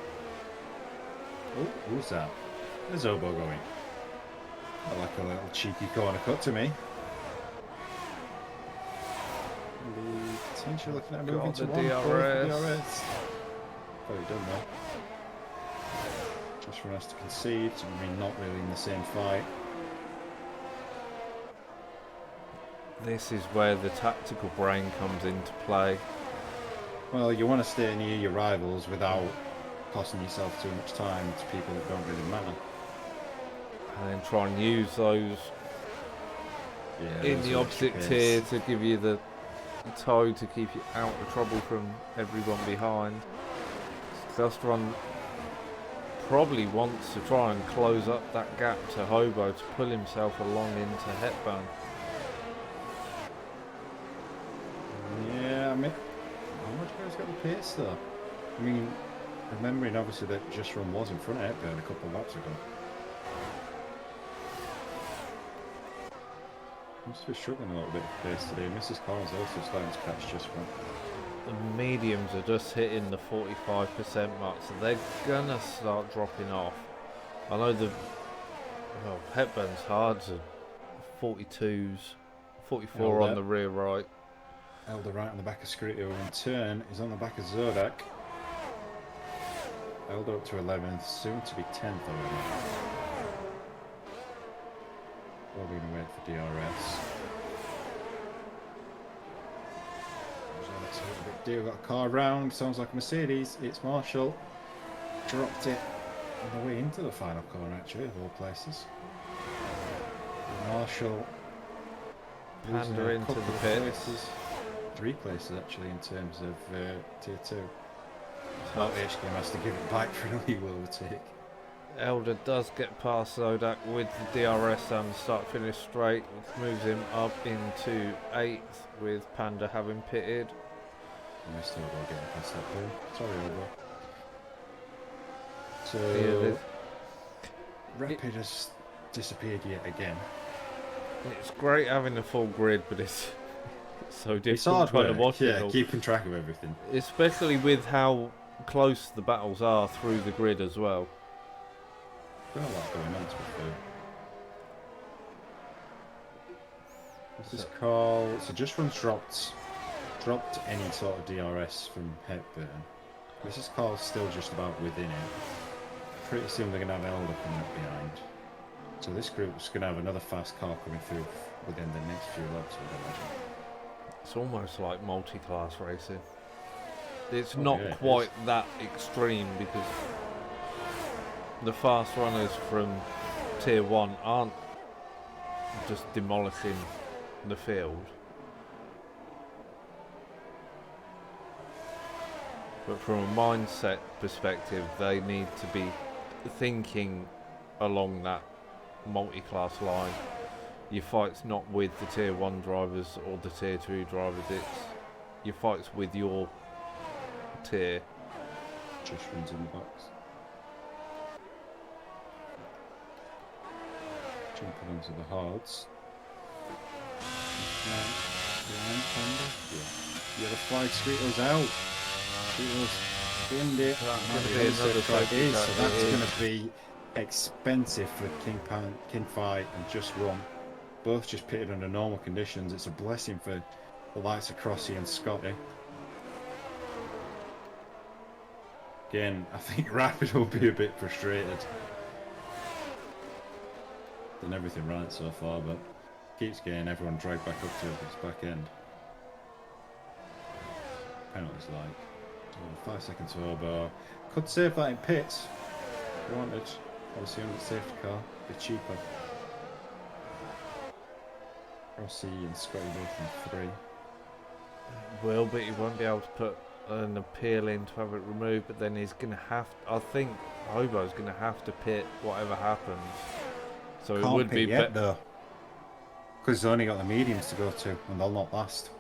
D: Oh, who's that? There's Obo going. I like a little cheeky corner cut to me. Maybe potentially looking at moving
A: Got
D: to
A: the
D: 1
A: DRS.
D: DRS. Very done though. Just for us to concede, so I mean not really in the same fight.
A: This is where the tactical brain comes into play.
D: Well, you want to stay near your rivals without costing yourself too much time to people that don't really matter.
A: And then try and use those in the opposite tier to give you the toe to keep you out of trouble from everyone behind. Just Run probably wants to try and close up that gap to Hobo to pull himself along into Hepburn.
D: Yeah, I mean, how much guys got the pace though? I mean, remembering obviously that Just Run was in front of Hepburn a couple of laps ago. Must be struggling a little bit with pace today. Mrs. Collins also starting to catch Just Run.
A: The mediums are just hitting the 45% mark, so they're gonna start dropping off. I know Hepburn's hards are 42s, 44 on the rear right.
D: Elder right on the back of Scritio in turn is on the back of Zodak. Elder up to 11th, soon to be 10th already. We're going to wait for DRS. Zodak's a little bit deal, got a car round, sounds like a Mercedes. It's Marshall. Dropped it on the way into the final corner actually, of all places. And Marshall.
A: Panda into the pits.
D: 3 places actually in terms of Tier 2. So HK has to give it back for an illegal overtake.
A: Elder does get past Zodak with the DRS and start finish straight, which moves him up into 8th with Panda having pitted.
D: I missed Obo getting past that too. Sorry, Obo. So Rapid has disappeared yet again.
A: It's great having a full grid, but it's so difficult
D: It's hard
A: trying
D: work,
A: to watch it
D: yeah,
A: all.
D: keeping track of everything.
A: Especially with how close the battles are through the grid as well.
D: Got a lot going on to be fair. This is called. So Just Run's dropped any sort of DRS from Hepburn. This is called still just about within it. Pretty soon they're going to have Elder coming up behind. So this group's going to have another fast car coming through within the next few laps, I would imagine.
A: It's almost like multi-class racing. It's
D: Oh,
A: not
D: yeah, it
A: quite
D: is.
A: that extreme because the fast runners from Tier 1 aren't just demolishing the field. But from a mindset perspective, they need to be thinking along that multi-class line. Your fight's not with the Tier 1 drivers or the Tier 2 drivers, it's your fight's with your tier.
D: Just Run's in the box. Jumping onto the hards. Behind Panda. Yeah, the flag Sweeto's out. Sweeto's pinned it.
A: That's
D: Might
A: gonna
D: be
A: be
D: heavy
A: another
D: safe car. It
A: safety
D: is,
A: car.
D: so
A: It
D: that's
A: is.
D: going to be expensive for King Fight and Just Run. Both just pitted under normal conditions. It's a blessing for the likes of Crossy and Scotty. Again, I think Rapid will be a bit frustrated. Done everything right so far, but keeps getting everyone dragged back up to its back end. Penalties like 5 seconds turbo. Could save that in pits if you wanted. Obviously on the safety car, a bit cheaper. Rossi and Scotty both in 3.
A: Will, but he won't be able to put an appeal in to have it removed. But then he's gonna have. I think Hobo's gonna have to pit whatever happens. So
D: Can't
A: it would
D: pit
A: be
D: yet though, because they've only got the mediums to go to, and they'll not last.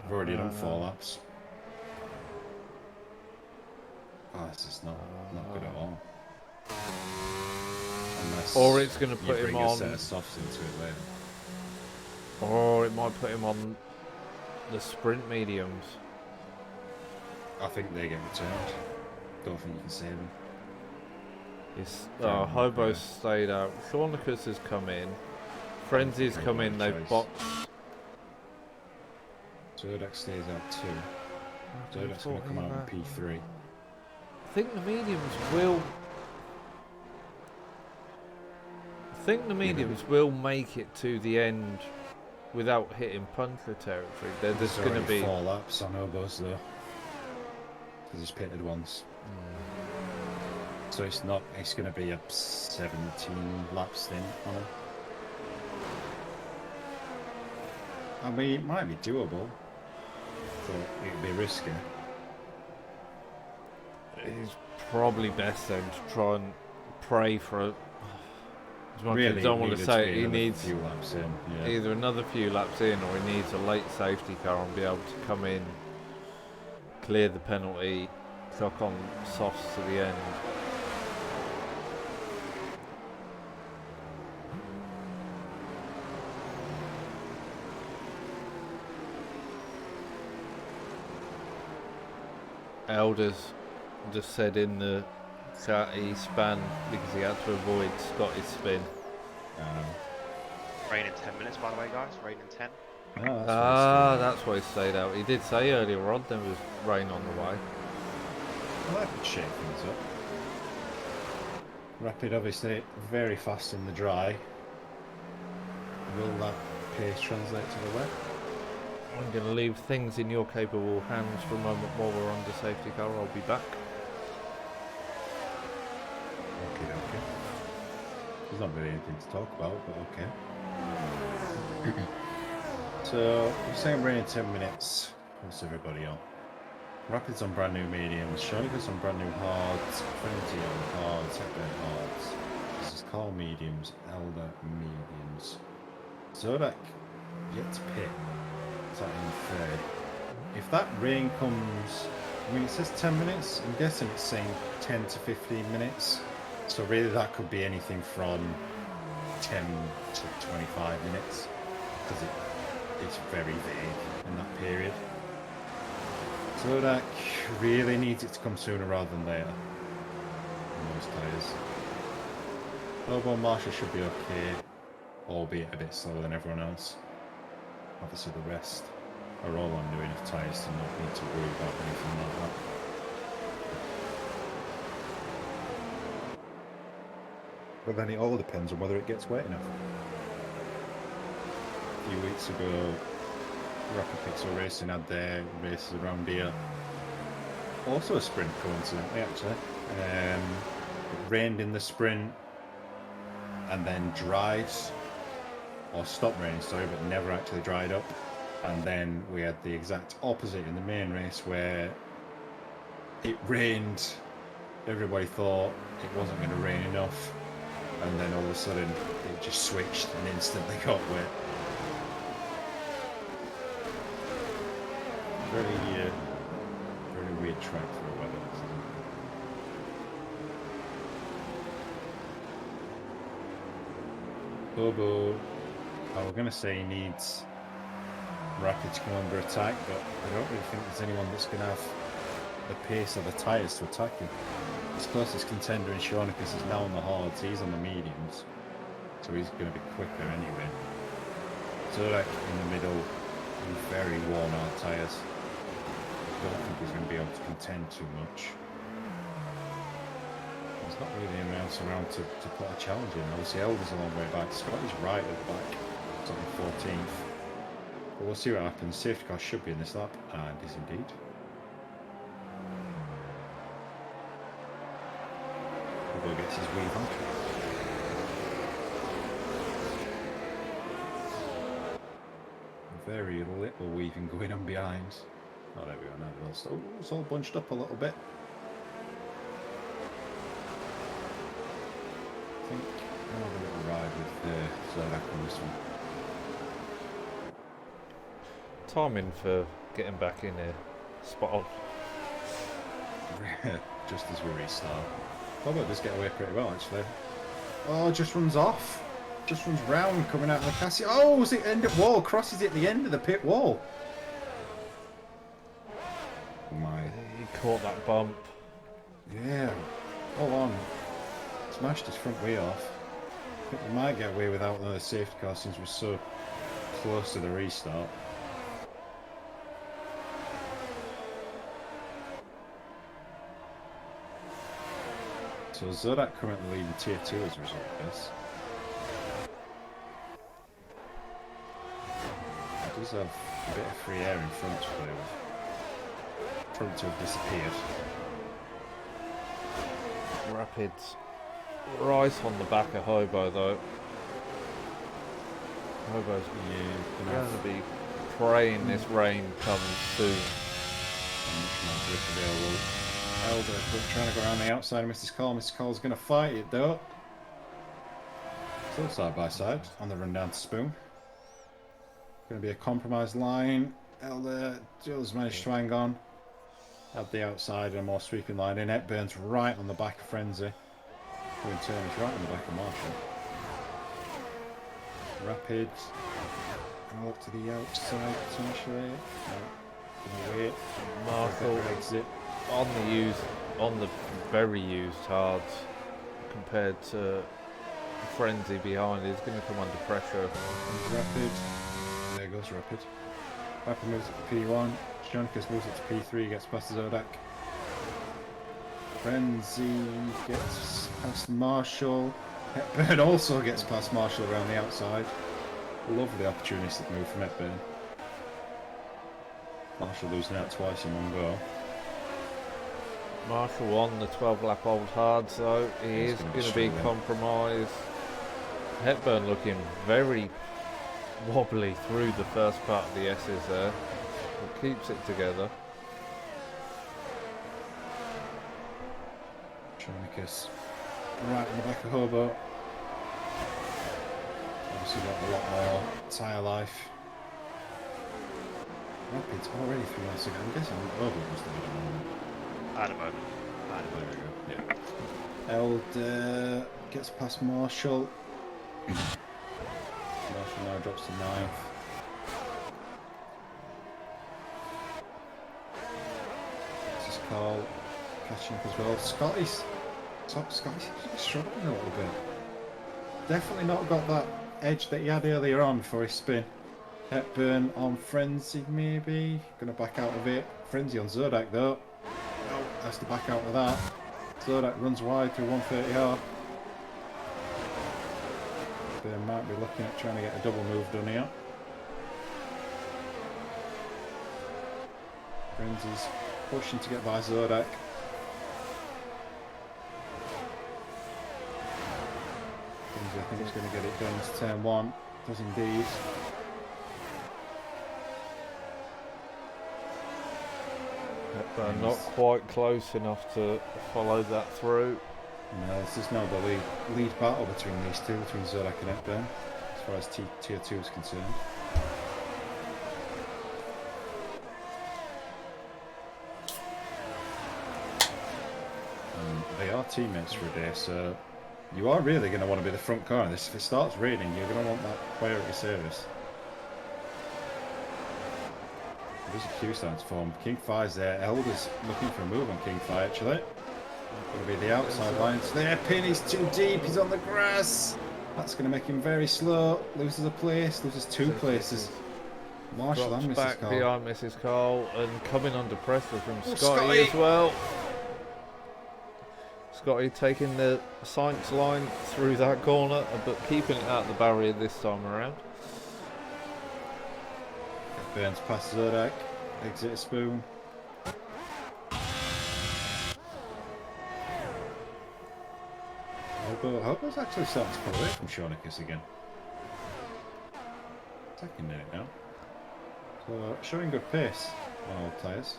D: I've already done 4 laps. Oh, this is not good at all. Unless
A: or it's going to
D: you
A: put him
D: bring
A: on.
D: a set of softs into it later.
A: Or it might put him on the sprint mediums.
D: I think they get returned. Don't think you can save them.
A: It's,
D: Fair
A: Hobo's
D: enough,
A: stayed out. Shawnicus has come in. Frenzy's come in. They've
D: choice.
A: boxed.
D: Zerdak stays out too. Zerdak's going to come out in P3.
A: I think the mediums will. I think the mediums will make it to the end without hitting puncher territory. There's going to be
D: 4 laps on Hobos though, because he's pitted once. So it's not. It's going to be a 17 laps thing on him. I mean, it might be doable, but it'd be risky.
A: It's probably best then to try and pray for a. As much as
D: Really,
A: I don't want to say it, he
D: another
A: needs
D: few laps in. Yeah.
A: either another few laps in or he needs a late safety car and be able to come in, clear the penalty, chuck on softs to the end. Elders just said in the chat he span because he had to avoid Scotty's spin.
B: Rain in 10 minutes, by the way, guys. Rain in 10.
A: That's why he stayed out. He did say earlier on there was rain on the way.
D: Well, that could shake things up. Rapid, obviously, very fast in the dry. Will that pace translate to the wet?
A: I'm going to leave things in your capable hands for a moment while we're on the safety car. I'll be back.
D: Okay. There's not really anything to talk about, but okay. So, we're saying rain in 10 minutes. What's everybody on? Rapids on brand new mediums, Shawnicus on brand new hards, Trinity on hards, Hepburn hards. This is Carl mediums, Elder mediums. Zodak yet to pit. Is that in 3rd? If that rain comes, I mean it says 10 minutes, I'm guessing it's saying 10 to 15 minutes. So really that could be anything from 10 to 25 minutes. Because it's very vague in that period. Zodak really needs it to come sooner rather than later on those tyres. Lobo Marshall should be okay, albeit a bit slower than everyone else. Obviously the rest are all on new enough tyres to not need to worry about anything like that. But then it all depends on whether it gets wet enough. A few weeks ago, Rapid Pixel Racing had their races around here. Also a sprint, coincidentally, actually. It rained in the sprint and then dried, or stopped raining, sorry, but never actually dried up. And then we had the exact opposite in the main race where it rained, everybody thought it wasn't going to rain enough, and then all of a sudden it just switched and instantly got wet. Very weird track for a weather. Bobo. Oh, we're going to say he needs Rapid to come under attack, but I don't really think there's anyone that's going to have the pace or the tyres to attack him. His closest contender in Shonicus is now on the hards, he's on the mediums, so he's going to be quicker anyway. Zorak in the middle, in very worn out tyres. I don't think he's going to be able to contend too much. There's not really anyone else around to put a challenge in. Obviously, Elder's a long way back. Scotty's right at the back. It's on the 14th. But we'll see what happens. Safety car should be in this lap, and is indeed. Bobo gets his weave on. Very little weaving going on behind. Oh, there we go. Now it's all bunched up a little bit. I think I'll have a little ride with Zorak on this one.
A: Timing for getting back in here. Spot on.
D: Just as we restart. Bobo does get away pretty well, actually. Oh, just runs off. Just runs round coming out of the Cassie. Oh, was it end of wall? Crosses it at the end of the pit wall. Oh my.
A: He caught that bump.
D: Yeah. Hold on. Smashed his front wheel off. I think we might get away without another safety car since we're so close to the restart. So Zorak currently leading tier 2 as a result of this. He does have a bit of free air in front to play with. Front to have disappeared.
A: Rapids right on the back of Hobo though. Hobo's going to be praying this rain comes soon.
D: Much more grip available. Elder trying to go around the outside of Mrs. Cole. Mrs. Cole's going to fight it though. Still side by side on the run down to Spoon. Going to be a compromised line. Elder does manage to hang on. At the outside and a more sweeping line in. Hepburn's right on the back of Frenzy. Who in turn is right on the back of Marshall. Rapid. And look to the outside potentially. No. Wait.
A: Marshall
D: Exit.
A: on the very used hards compared to Frenzy behind is going to come under pressure.
D: Rapid. There goes Rapid. Rapid moves it to P1. Jonicus moves it to P3, gets past Zodak. Frenzy gets past Marshall. Hepburn also gets past Marshall around the outside. Lovely opportunistic move from Hepburn. Marshall losing out twice in one go.
A: Marshall on the 12 lap old hards though. He is going to be compromised. Hepburn looking very wobbly through the first part of the S's there. He keeps it together.
D: Jonicus right on the back of Hobo. Obviously got a lot more tyre life. Rapid's already 3 minutes ago. I'm guessing Hobo was the one.
B: At the moment.
D: There we go. Yeah. Elder gets past Marshall. Marshall now drops to 9th. This is Carl catching up as well. Scotty's struggling a little bit. Definitely not got that edge that he had earlier on for his spin. Hepburn on Frenzy maybe. Gonna back out of it. Frenzy on Zodak though. No, has to back out of that. Zodak runs wide through 130R. They might be looking at trying to get a double move done here. Frenzy's pushing to get by Zodak. Frenzy I think is going to get it done as turn 1. Does indeed.
A: Hepburn not quite close enough to follow that through.
D: No, this is now the lead battle between these two, between Zodak and Hepburn, as far as tier 2 is concerned. They are teammates for a day, so You are really going to want to be the front car in this. If it starts raining, you're going to want that priority service. There's a queue starting to form. King Fire's there. Elder's looking for a move on King Fire, actually. Going to be the outside lines. There, Pin is too deep. He's on the grass. That's going to make him very slow. Loses a place. Loses 2 places. Marshall and Mrs.
A: back
D: Cole.
A: behind Mrs. Cole and coming under pressure from Scotty
D: Scotty.
A: as well. Scotty taking the science line through that corner, but keeping it out of the barrier this time around.
D: Burns past Zodak. Exit a spoon. Hobo's actually starting to pull away from Shawnicus again. Second it now. So showing good pace on all tyres.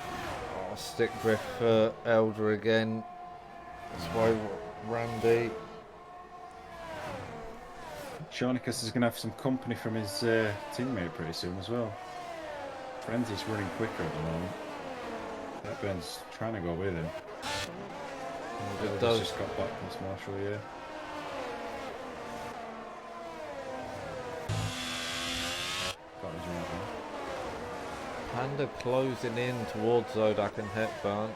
A: Oh, stick drift for Elder again. That's why Randy.
D: Shawnicus is going to have some company from his teammate pretty soon as well. Frenzy's running quicker at the moment. Hepburn's trying to go with him.
A: It does.
D: Just got back past Marshall, yeah. Got his right one.
A: Panda closing in towards Zodak and Hepburn.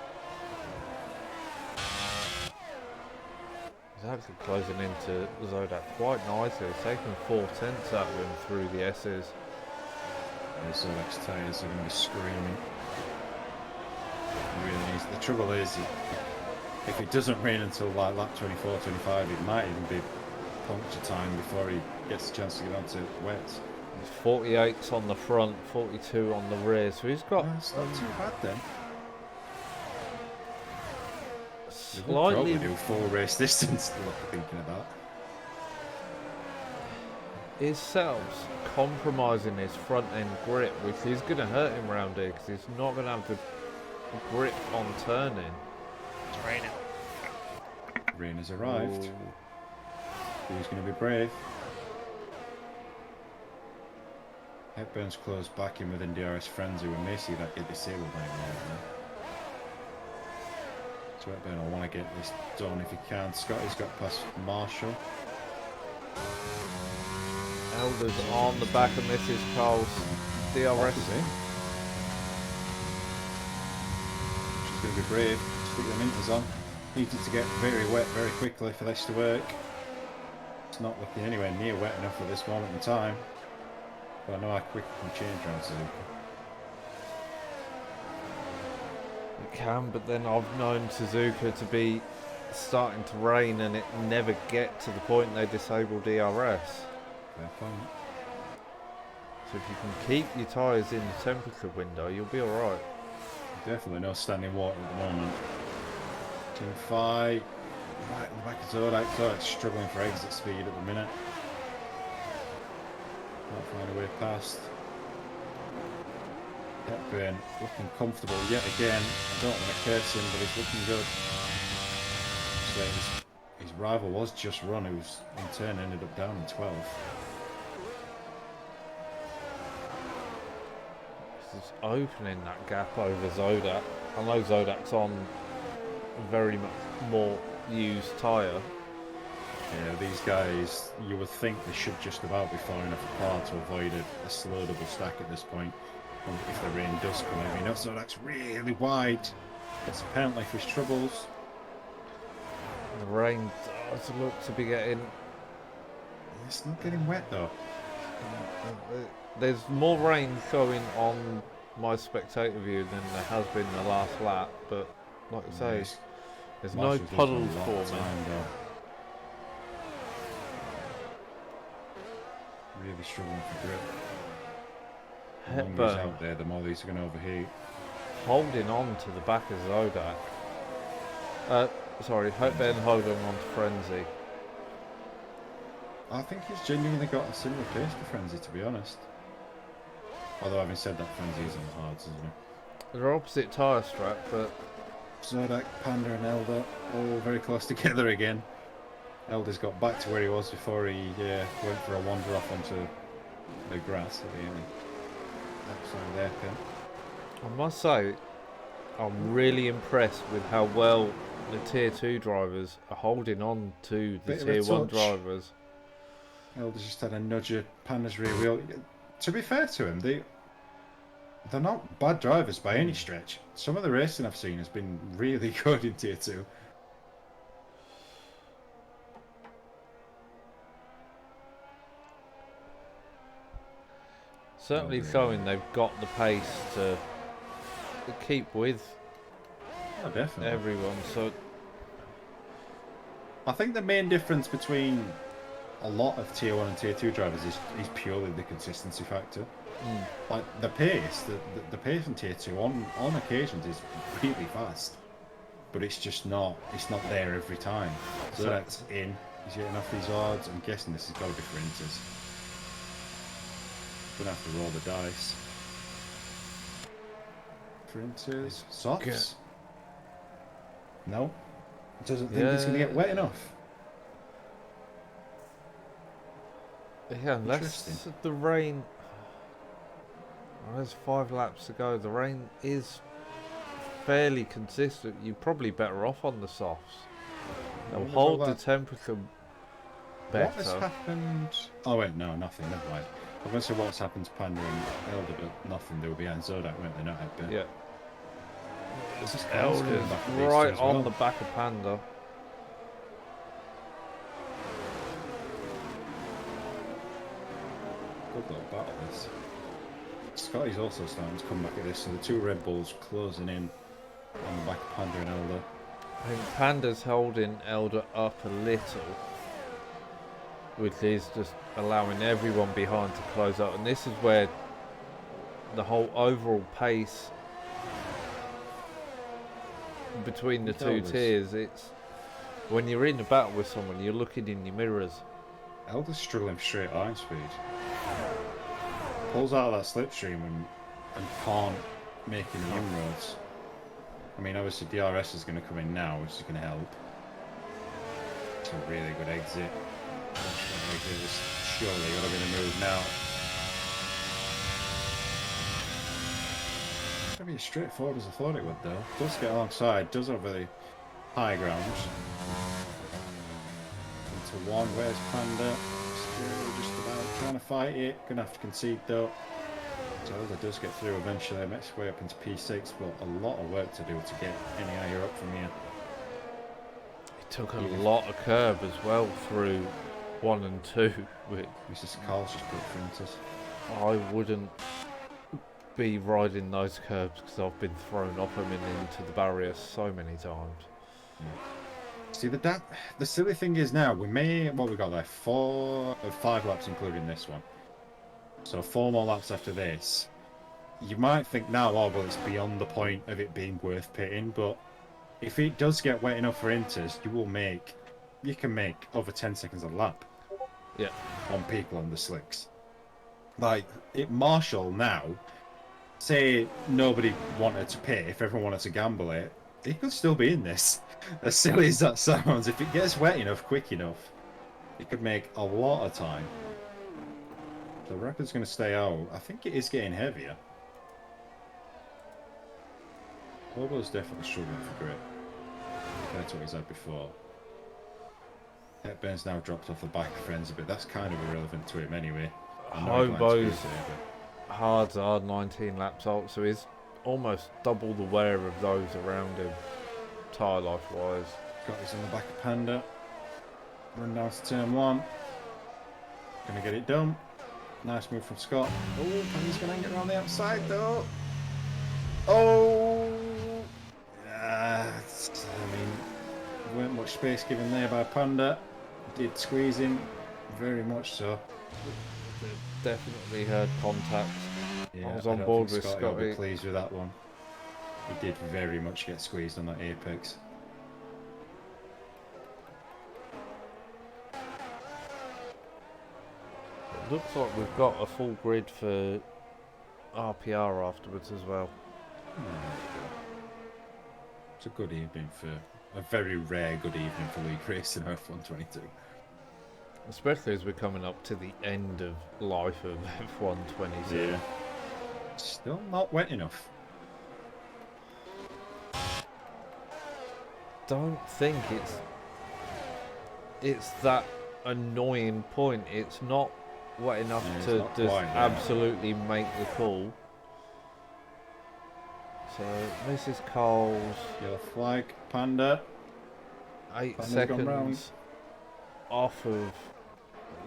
A: He's actually closing into Zodak quite nicely. He's taking 4/10 out of him through the S's.
D: Zodak's tyres are going to be screaming. Really needs. The trouble is, if it doesn't rain until like lap 24, 25, it might even be puncture time before he gets a chance to get onto wets.
A: He's 48s on the front, 42 on the rear, so he's got
D: It's not too bad then. They would
A: slightly.
D: probably do full race distance. What they're thinking about.
A: His setups compromising his front end grip, which is going to hurt him round here because he's not going to have the grip on turning.
E: It's raining.
D: Rain has arrived.
A: Ooh.
D: Who's going to be brave? Hepburn's close back in within DRS Frenzy. We may see that get disabled by now. So Hepburn will want to get this done if he can. Scotty's got past Marshall.
A: Elder's on the back of Mrs. Cole's DRS.
D: She's going to be brave. Stick the meters on. Needs it to get very wet very quickly for this to work. It's not looking anywhere near wet enough at this moment in time. But I know how quick it can change around Suzuka.
A: It can, but then I've known Suzuka to be starting to rain and it never get to the point they disable DRS.
D: Fair point.
A: So if you can keep your tyres in the temperature window, you'll be alright.
D: Definitely no standing water at the moment. Team 5, right in the back of Zodak. Zodak's struggling for exit speed at the minute. Can't find a way past. Hepburn looking comfortable yet again. I don't want to curse him, but he's looking good. So his rival was Just Run, who's in turn ended up down in 12th.
A: This is opening that gap over Zodak. I know Zodak's on a very much more used tyre.
D: Yeah, these guys, you would think they should just about be far enough apart to avoid a slow double stack at this point. If the rain does come in, you know, Zodak's really wide. Gets a penalty for his troubles.
A: The rain does look to be getting.
D: It's not getting wet though.
A: There's more rain showing on my spectator view than there has been the last lap, but like I say,
D: Nice.
A: there's
D: Marshall's
A: no puddles
D: losing a
A: for
D: lot of
A: me.
D: time, though. Really struggling for grip. The longer he's
A: Hepburn
D: out there, the more these are going to overheat.
A: holding on to the back of Zodak. Sorry, Hepburn holding on to Frenzy.
D: I think he's genuinely got a similar pace to Frenzy, to be honest. Although having said that, Frenzy is on the hards, isn't he?
A: They're opposite tyre strap, but
D: Zodak, Panda and Elder all very close together again. Elder's got back to where he was before he went for a wander off onto the grass at the end. Outside there, Pin.
A: I must say, I'm really impressed with how well the Tier 2 drivers are holding on to the
D: Bit of a
A: Tier 1
D: touch.
A: drivers.
D: Elder's just had a nudge of Panda's rear wheel. To be fair to him, they're not bad drivers by any stretch. Some of the racing I've seen has been really good in Tier 2.
A: Certainly
D: Elder,
A: showing they've got the pace to keep with
D: Oh, definitely.
A: everyone. So
D: I think the main difference between a lot of Tier 1 and Tier 2 drivers is purely the consistency factor. Like the pace, the pace in Tier 2 on occasions is really fast, but it's just not there every time. So that's in. He's getting off these odds. I'm guessing this has got to be for Inters. Gonna have to roll the dice. For Inters, softs. No, doesn't think it's gonna get wet enough.
A: yeah, unless
D: Interesting.
A: the rain. There's 5 laps to go. The rain is fairly consistent. You're probably better off on the softs. They'll
D: wonder
A: hold
D: about
A: the
D: that.
A: temperature
D: What has
A: better.
D: happened? Oh wait, no, nothing. Never mind. I was going to say what's happened to Panda and Elder, but nothing. They were behind Zodak, weren't they? Not a bit.
A: Yeah.
D: This is Carl's coming
A: Elder's
D: back at these two
A: right
D: as
A: on
D: well.
A: the back of Panda.
D: Good little battle this. Scotty's also starting to come back at this, so the two Red Bulls closing in on the back of Panda and Elder.
A: I think Panda's holding Elder up a little, which is just allowing everyone behind to close up. And this is where the whole overall pace between the two tiers, it's when you're in a battle with someone, you're looking in your mirrors.
D: Elder's struggling for straight line speed. Pulls out of that slipstream and can't make any inroads. I mean, obviously DRS is going to come in now, which is going to help. It's a really good exit. Surely got to be the move now. It's going to be as straightforward as I thought it would, though. Does get alongside, does have the high ground. Into one, where's Panda? Still just about trying to fight it. Gonna have to concede though. So Elder does get through eventually. Makes his way up into P6, but a lot of work to do to get any higher up from here.
A: It took a lot of curb as well through 1 and 2, which
D: Mrs. Carl's just put Printers.
A: I wouldn't be riding those curbs because I've been thrown off them and into the barrier so many times.
D: Yeah. See, the silly thing is now, we got there? 5 laps including this one. So 4 more laps after this. You might think now, oh, well, it's beyond the point of it being worth pitting, but if it does get wet enough for Inters, you can make over 10 seconds a lap.
A: Yeah.
D: On people on the slicks. Like, Marshall now, say nobody wanted to pit, if everyone wanted to gamble it, he could still be in this. As silly as that sounds, if it gets wet enough, quick enough, it could make a lot of time. The record's going to stay out. I think it is getting heavier. Hobo's definitely struggling for grip compared to what he's had before. Hepburn's now dropped off the back of Friends a bit. That's kind of irrelevant to him anyway.
A: Hobo's hards are 19 laps out, so he's almost double the wear of those around him, tyre life wise.
D: Got his on the back of Panda. Run down to turn 1. Gonna get it done. Nice move from Scott. Oh, Panda's gonna hang it around the outside though. Oh! I mean, weren't much space given there by Panda. Did squeeze in, very much so.
A: Definitely heard contact.
D: Yeah,
A: I was on board with
D: Scotty. I'll be
A: Scotty.
D: pleased with that one. He did very much get squeezed on that apex.
A: It looks like we've got a full grid for RPR afterwards as well.
D: It's a good evening for a very rare good evening for league racing F122.
A: Especially as we're coming up to the end of life of F122.
D: Yeah. Still not wet enough.
A: don't think it's that annoying point. It's not wet enough
D: Yeah, it's
A: to
D: not
A: just
D: quite there.
A: absolutely make the call. So Mrs. Cole's
D: Yellow flag, Panda.
A: 8
D: Panda's gone round.
A: seconds off of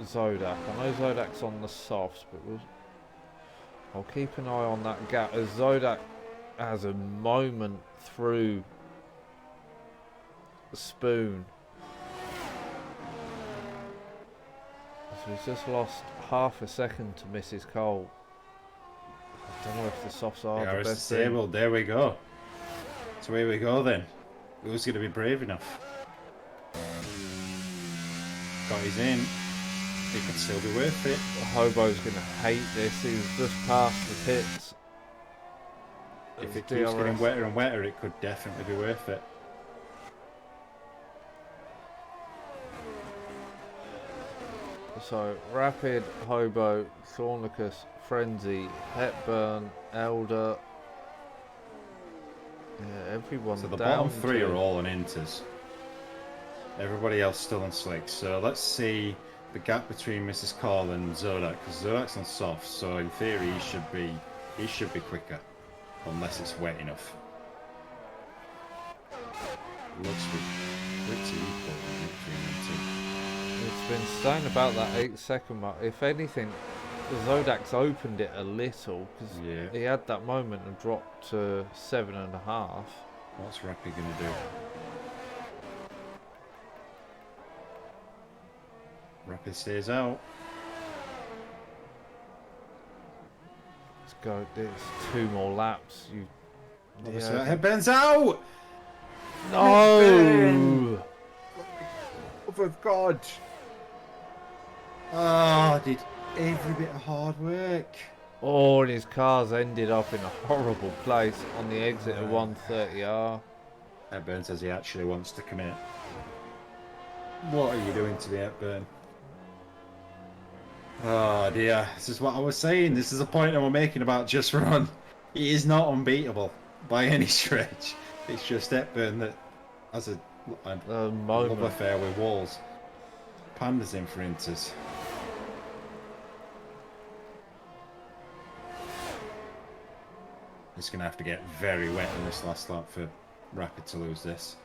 A: Zodak. I know Zodak's on the softs, but I'll keep an eye on that gap as Zodak has a moment through the Spoon. So he's just lost half a second to Mrs. Cole. I don't know if the softs are the
D: DRS
A: best thing.
D: disabled, there we go. So here we go then. Who's going to be brave enough? Got his in. It could still be worth it.
A: Hobo's going to hate this. He's just past the pits.
D: If it
A: DRS.
D: keeps getting wetter and wetter, it could definitely be worth it.
A: So, Rapid, Hobo, Thornicus, Frenzy, Hepburn, Elder. Yeah, everyone
D: So the
A: down
D: bottom three
A: to-
D: are all on inters. Everybody else still on slicks. So let's see the gap between Mrs. Call and Zodak, because Zodak's on soft. So in theory, he should be quicker, unless it's wet enough. Looks pretty equal between them two.
A: It's been staying about that 8-second mark. If anything, Zodak's opened it a little because
D: Yeah.
A: he had that moment and dropped to 7.5.
D: What's Rapid gonna do? Rapid stays out.
A: Let's go. There's 2 more laps.
D: Obviously that headband's out!
A: No!
D: Oh, for God! Oh, did every bit of hard work.
A: Oh, and his car's ended up in a horrible place on the exit of 130R.
D: Hepburn says he actually wants to commit. What are you doing to the Hepburn? Oh dear, this is what I was saying. This is a point I was making about Just Run. He is not unbeatable by any stretch. It's just Hepburn that has a love
A: Moment.
D: affair with walls. Panda's in for inters. It's going to have to get very wet in this last lap for Rapid to lose this.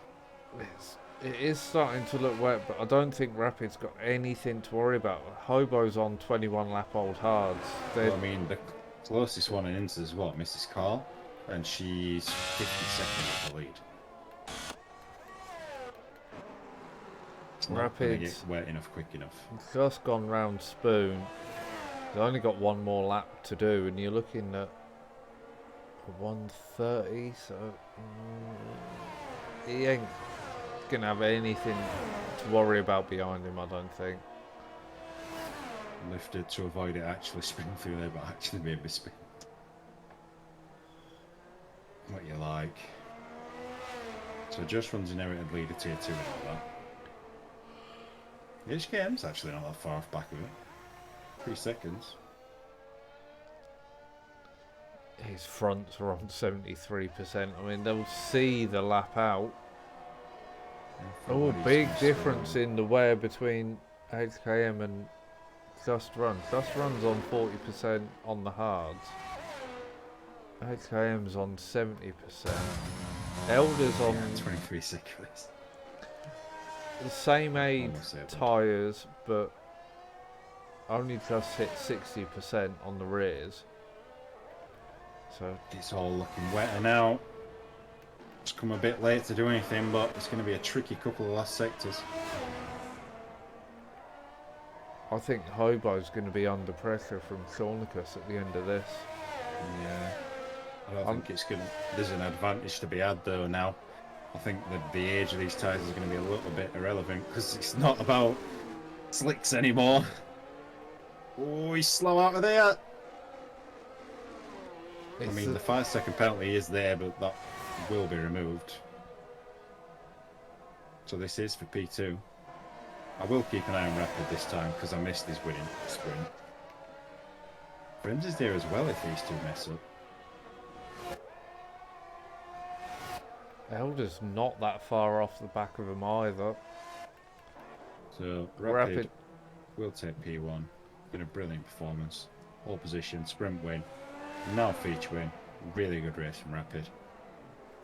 A: It is starting to look wet, but I don't think Rapid's got anything to worry about. Hobo's on 21 lap old hards.
D: Well, I mean, the closest one in inters is what, Mrs. Carl? And she's 50 seconds off the lead. It's not going to
A: Rapid's
D: get wet enough quick enough.
A: just gone round Spoon. He's only got 1 more lap to do, and you're looking at 130, so he ain't gonna have anything to worry about behind him, I don't think.
D: Lifted to avoid it actually spinning through there, but actually made me spin. What you like. So Just Run's inherited leader tier 2 and all that. HKM's actually not that far off back of it. 3 seconds.
A: His fronts are on 73%. I mean, they'll see the lap out. Oh, big difference in the wear between HKM and Just Run. Just Run's on 40% on the hards. HKM's on 70%. Elder's on
D: 23 seconds.
A: the same age
D: Almost there, bud.
A: tyres, but only just hit 60% on the rears. So
D: It's all looking wetter now. It's come a bit late to do anything, but it's going to be a tricky couple of last sectors.
A: I think Hobo's going to be under pressure from Thornicus at the end of this.
D: Yeah. I don't think it's going to... There's an advantage to be had, though, now. I think that the age of these tyres is going to be a little bit irrelevant, because it's not about slicks anymore. Oh, he's slow out of there. I mean, the 5-second penalty is there, but that will be removed. So this is for P2. I will keep an eye on Rapid this time, because I missed his winning sprint. Friends is there as well if these two mess up.
A: Elder's not that far off the back of him either.
D: So
A: Rapid.
D: Rapid will take P1. Been a brilliant performance. All position, sprint win. Now feature win. Really good race from Rapid.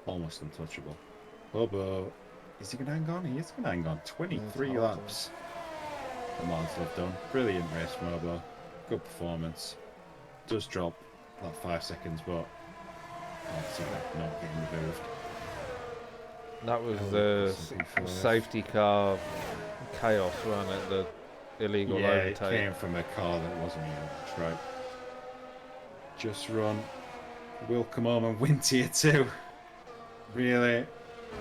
D: Almost untouchable. Bobo, is he going to hang on? He is going to hang on. 23 laps. The Marsdale done. Brilliant race from Bobo. Good performance. Does drop like 5 seconds, but obviously not getting removed.
A: That was
D: Elder
A: the safety car chaos, wasn't it? The illegal overtake.
D: It came from a car that wasn't even right. Just run. Will come home and win tier 2. Really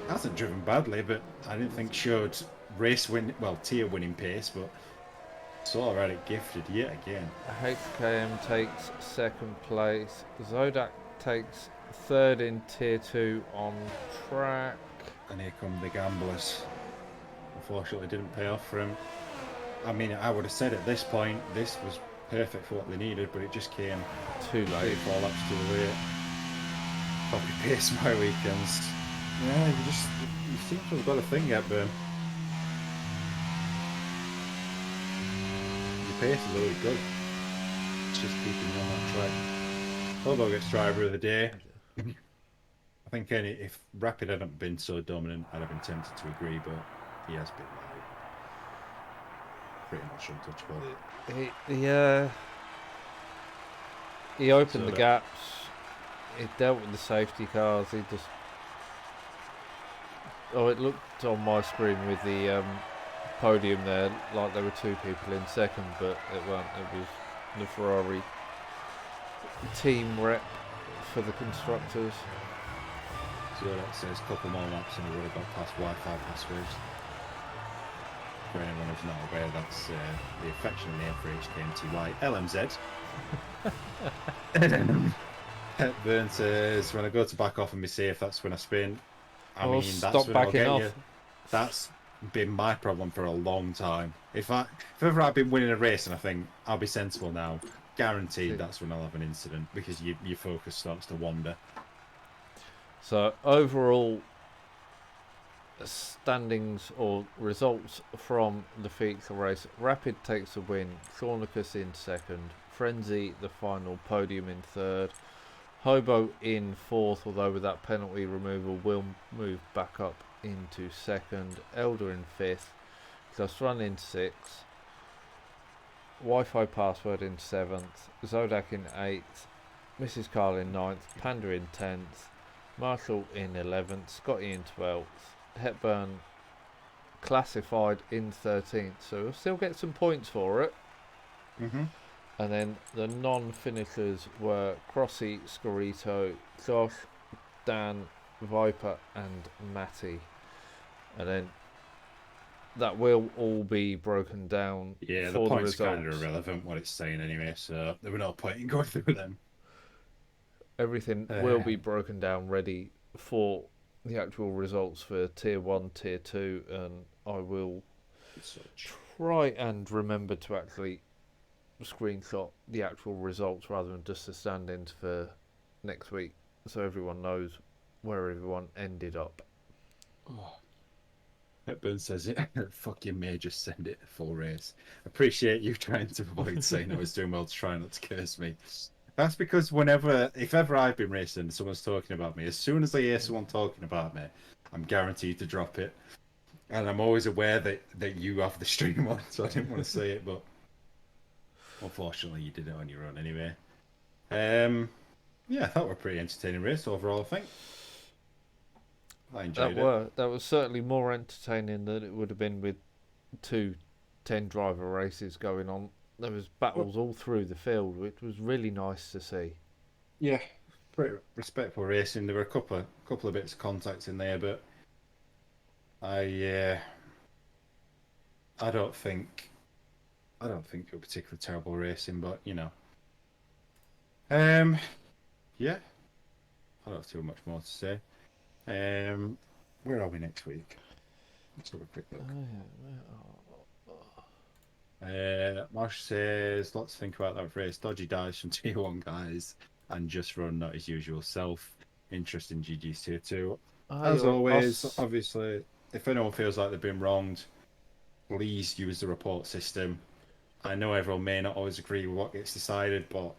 D: hasn't driven badly, but I didn't think showed tier winning pace, but sort of had it gifted yet again.
A: HKM takes second place. Zodak takes third in tier 2 on track.
D: And here come the gamblers. Unfortunately, didn't pay off for him. I mean, I would have said at this point, this was perfect for what they needed, but it just came
A: too late.
D: 4 laps too late. Copy paste my weekends. Yeah, you seem to have got a thing yet, Ben. Your pace is always good. It's just keeping you on that track. Bobo gets driver of the day. I think if Rapid hadn't been so dominant, I'd have been tempted to agree, but he has been like pretty much untouchable.
A: He opened the gaps. He dealt with the safety cars. He just. Oh, it looked on my screen with the podium there like there were 2 people in second, but it weren't. It was the Ferrari team rep for the constructors.
D: So that says a couple more laps and he would have got past Wi-Fi passwords. For anyone who's not aware, that's the affectionate name for HKMTY LMZ. Hepburn says, when I go to back off and be safe, that's when I spin. I mean, that's when I'll get you. That's been my problem for a long time. If ever I've been winning a race and I think I'll be sensible now, guaranteed that's when I'll have an incident because your focus starts to wander.
A: So overall standings or results from the feature race: Rapid takes the win, Thornicus in second, Frenzy the final podium in third, Hobo in fourth, although with that penalty removal will move back up into second, Elder in fifth, Just Run in sixth, Wi-Fi Password in seventh, Zodak in eighth, Mrs. Carl in ninth, Panda in 10th, Marshall in 11th, Scotty in 12th, Hepburn classified in 13th, so we'll still get some points for it. And then the non-finishers were Crossy, Scorito, Josh, Dan, Viper and Matty. And then that will all be broken down for the points
D: are kind of irrelevant what it's saying anyway, so there were no point in going through them.
A: Everything will be broken down ready for the actual results for Tier 1, Tier 2, and I will try and remember to actually screenshot the actual results rather than just the stand-ins for next week, so everyone knows where everyone ended up.
D: Hepburn says it. Fuck you, may just send it a full race. Appreciate you trying to avoid saying I was doing well to try not to curse me. That's because if ever I've been racing and someone's talking about me, as soon as I hear someone talking about me, I'm guaranteed to drop it. And I'm always aware that you have the stream on, so I didn't want to say it, but unfortunately you did it on your own anyway. Yeah, I thought we were a pretty entertaining race overall, I think. I enjoyed it.
A: That was certainly more entertaining than it would have been with 2 10-driver races going on. There was battles all through the field, which was really nice to see.
D: Yeah, pretty respectful racing. There were a couple of bits of contact in there, but I don't think it was particularly terrible racing, but you know. Yeah. I don't have too much more to say. Where are we next week? Let's have a quick look. Marsh says, lots to think about that race. Dodgy dives from T1 guys and Just Run, not his usual self. Interesting GG's Tier 2. As always, obviously, if anyone feels like they've been wronged, please use the report system. I know everyone may not always agree with what gets decided, but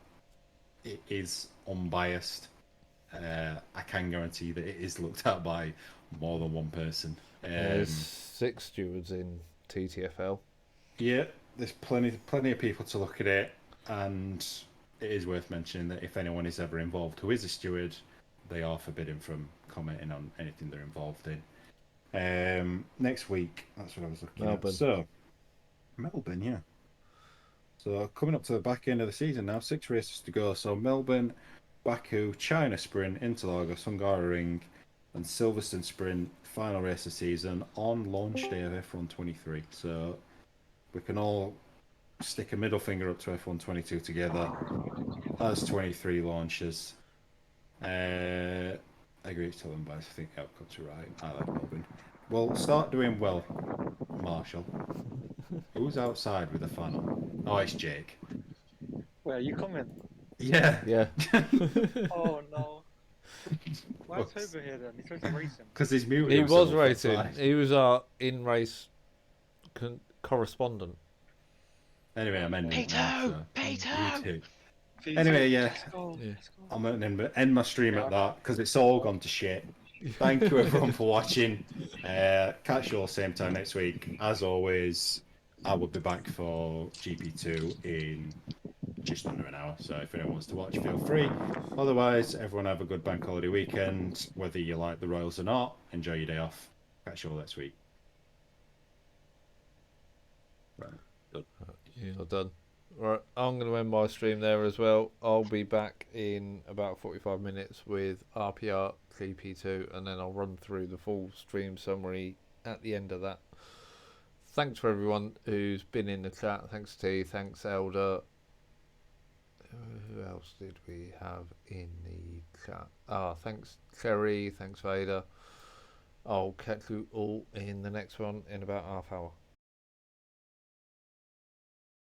D: it is unbiased. I can guarantee that it is looked at by more than one person.
A: There's 6 stewards in TTFL.
D: Yeah, there's plenty of people to look at it, and it is worth mentioning that if anyone is ever involved who is a steward, they are forbidden from commenting on anything they're involved in. Next week, that's what I was looking
A: Melbourne.
D: at. So, Melbourne, yeah. So coming up to the back end of the season now, 6 races to go. So Melbourne, Baku, China Sprint, Interlagos, Hungaroring, and Silverstone Sprint, final race of the season on launch day of F1 23. So we can all stick a middle finger up to F1 22 together as 23 launches. I agree with them boys. I think the outcomes are right. I like Melbourne. Well, start doing well, Marshall. Who's outside with a fan on? Oh, it's Jake.
B: Where are you coming?
D: Yeah.
A: Yeah.
B: Oh no. Why is Hober here then? He's supposed to race him.
D: Because he's muted
A: He
D: himself
A: was racing.
D: outside.
A: He was our in-race correspondent.
D: Anyway, I'm ending it now. So.
C: Peter!
D: Anyway, yeah.
B: Let's go.
A: Yeah.
B: Let's go.
D: I'm going to end my stream at that because it's all gone to shit. Thank you everyone for watching. Catch you all same time next week. As always, I will be back for GP2 in just under an hour. So if anyone wants to watch, feel free. Otherwise, everyone have a good bank holiday weekend. Whether you like the Royals or not, enjoy your day off. Catch you all next week. Right.
A: You're done. Right, I'm going to end my stream there as well. I'll be back in about 45 minutes with RPR GP2, and then I'll run through the full stream summary at the end of that. Thanks for everyone who's been in the chat. Thanks T, thanks Elder. Who else did we have in the chat? Thanks Cherry, thanks Vader. I'll catch you all in the next one in about half hour.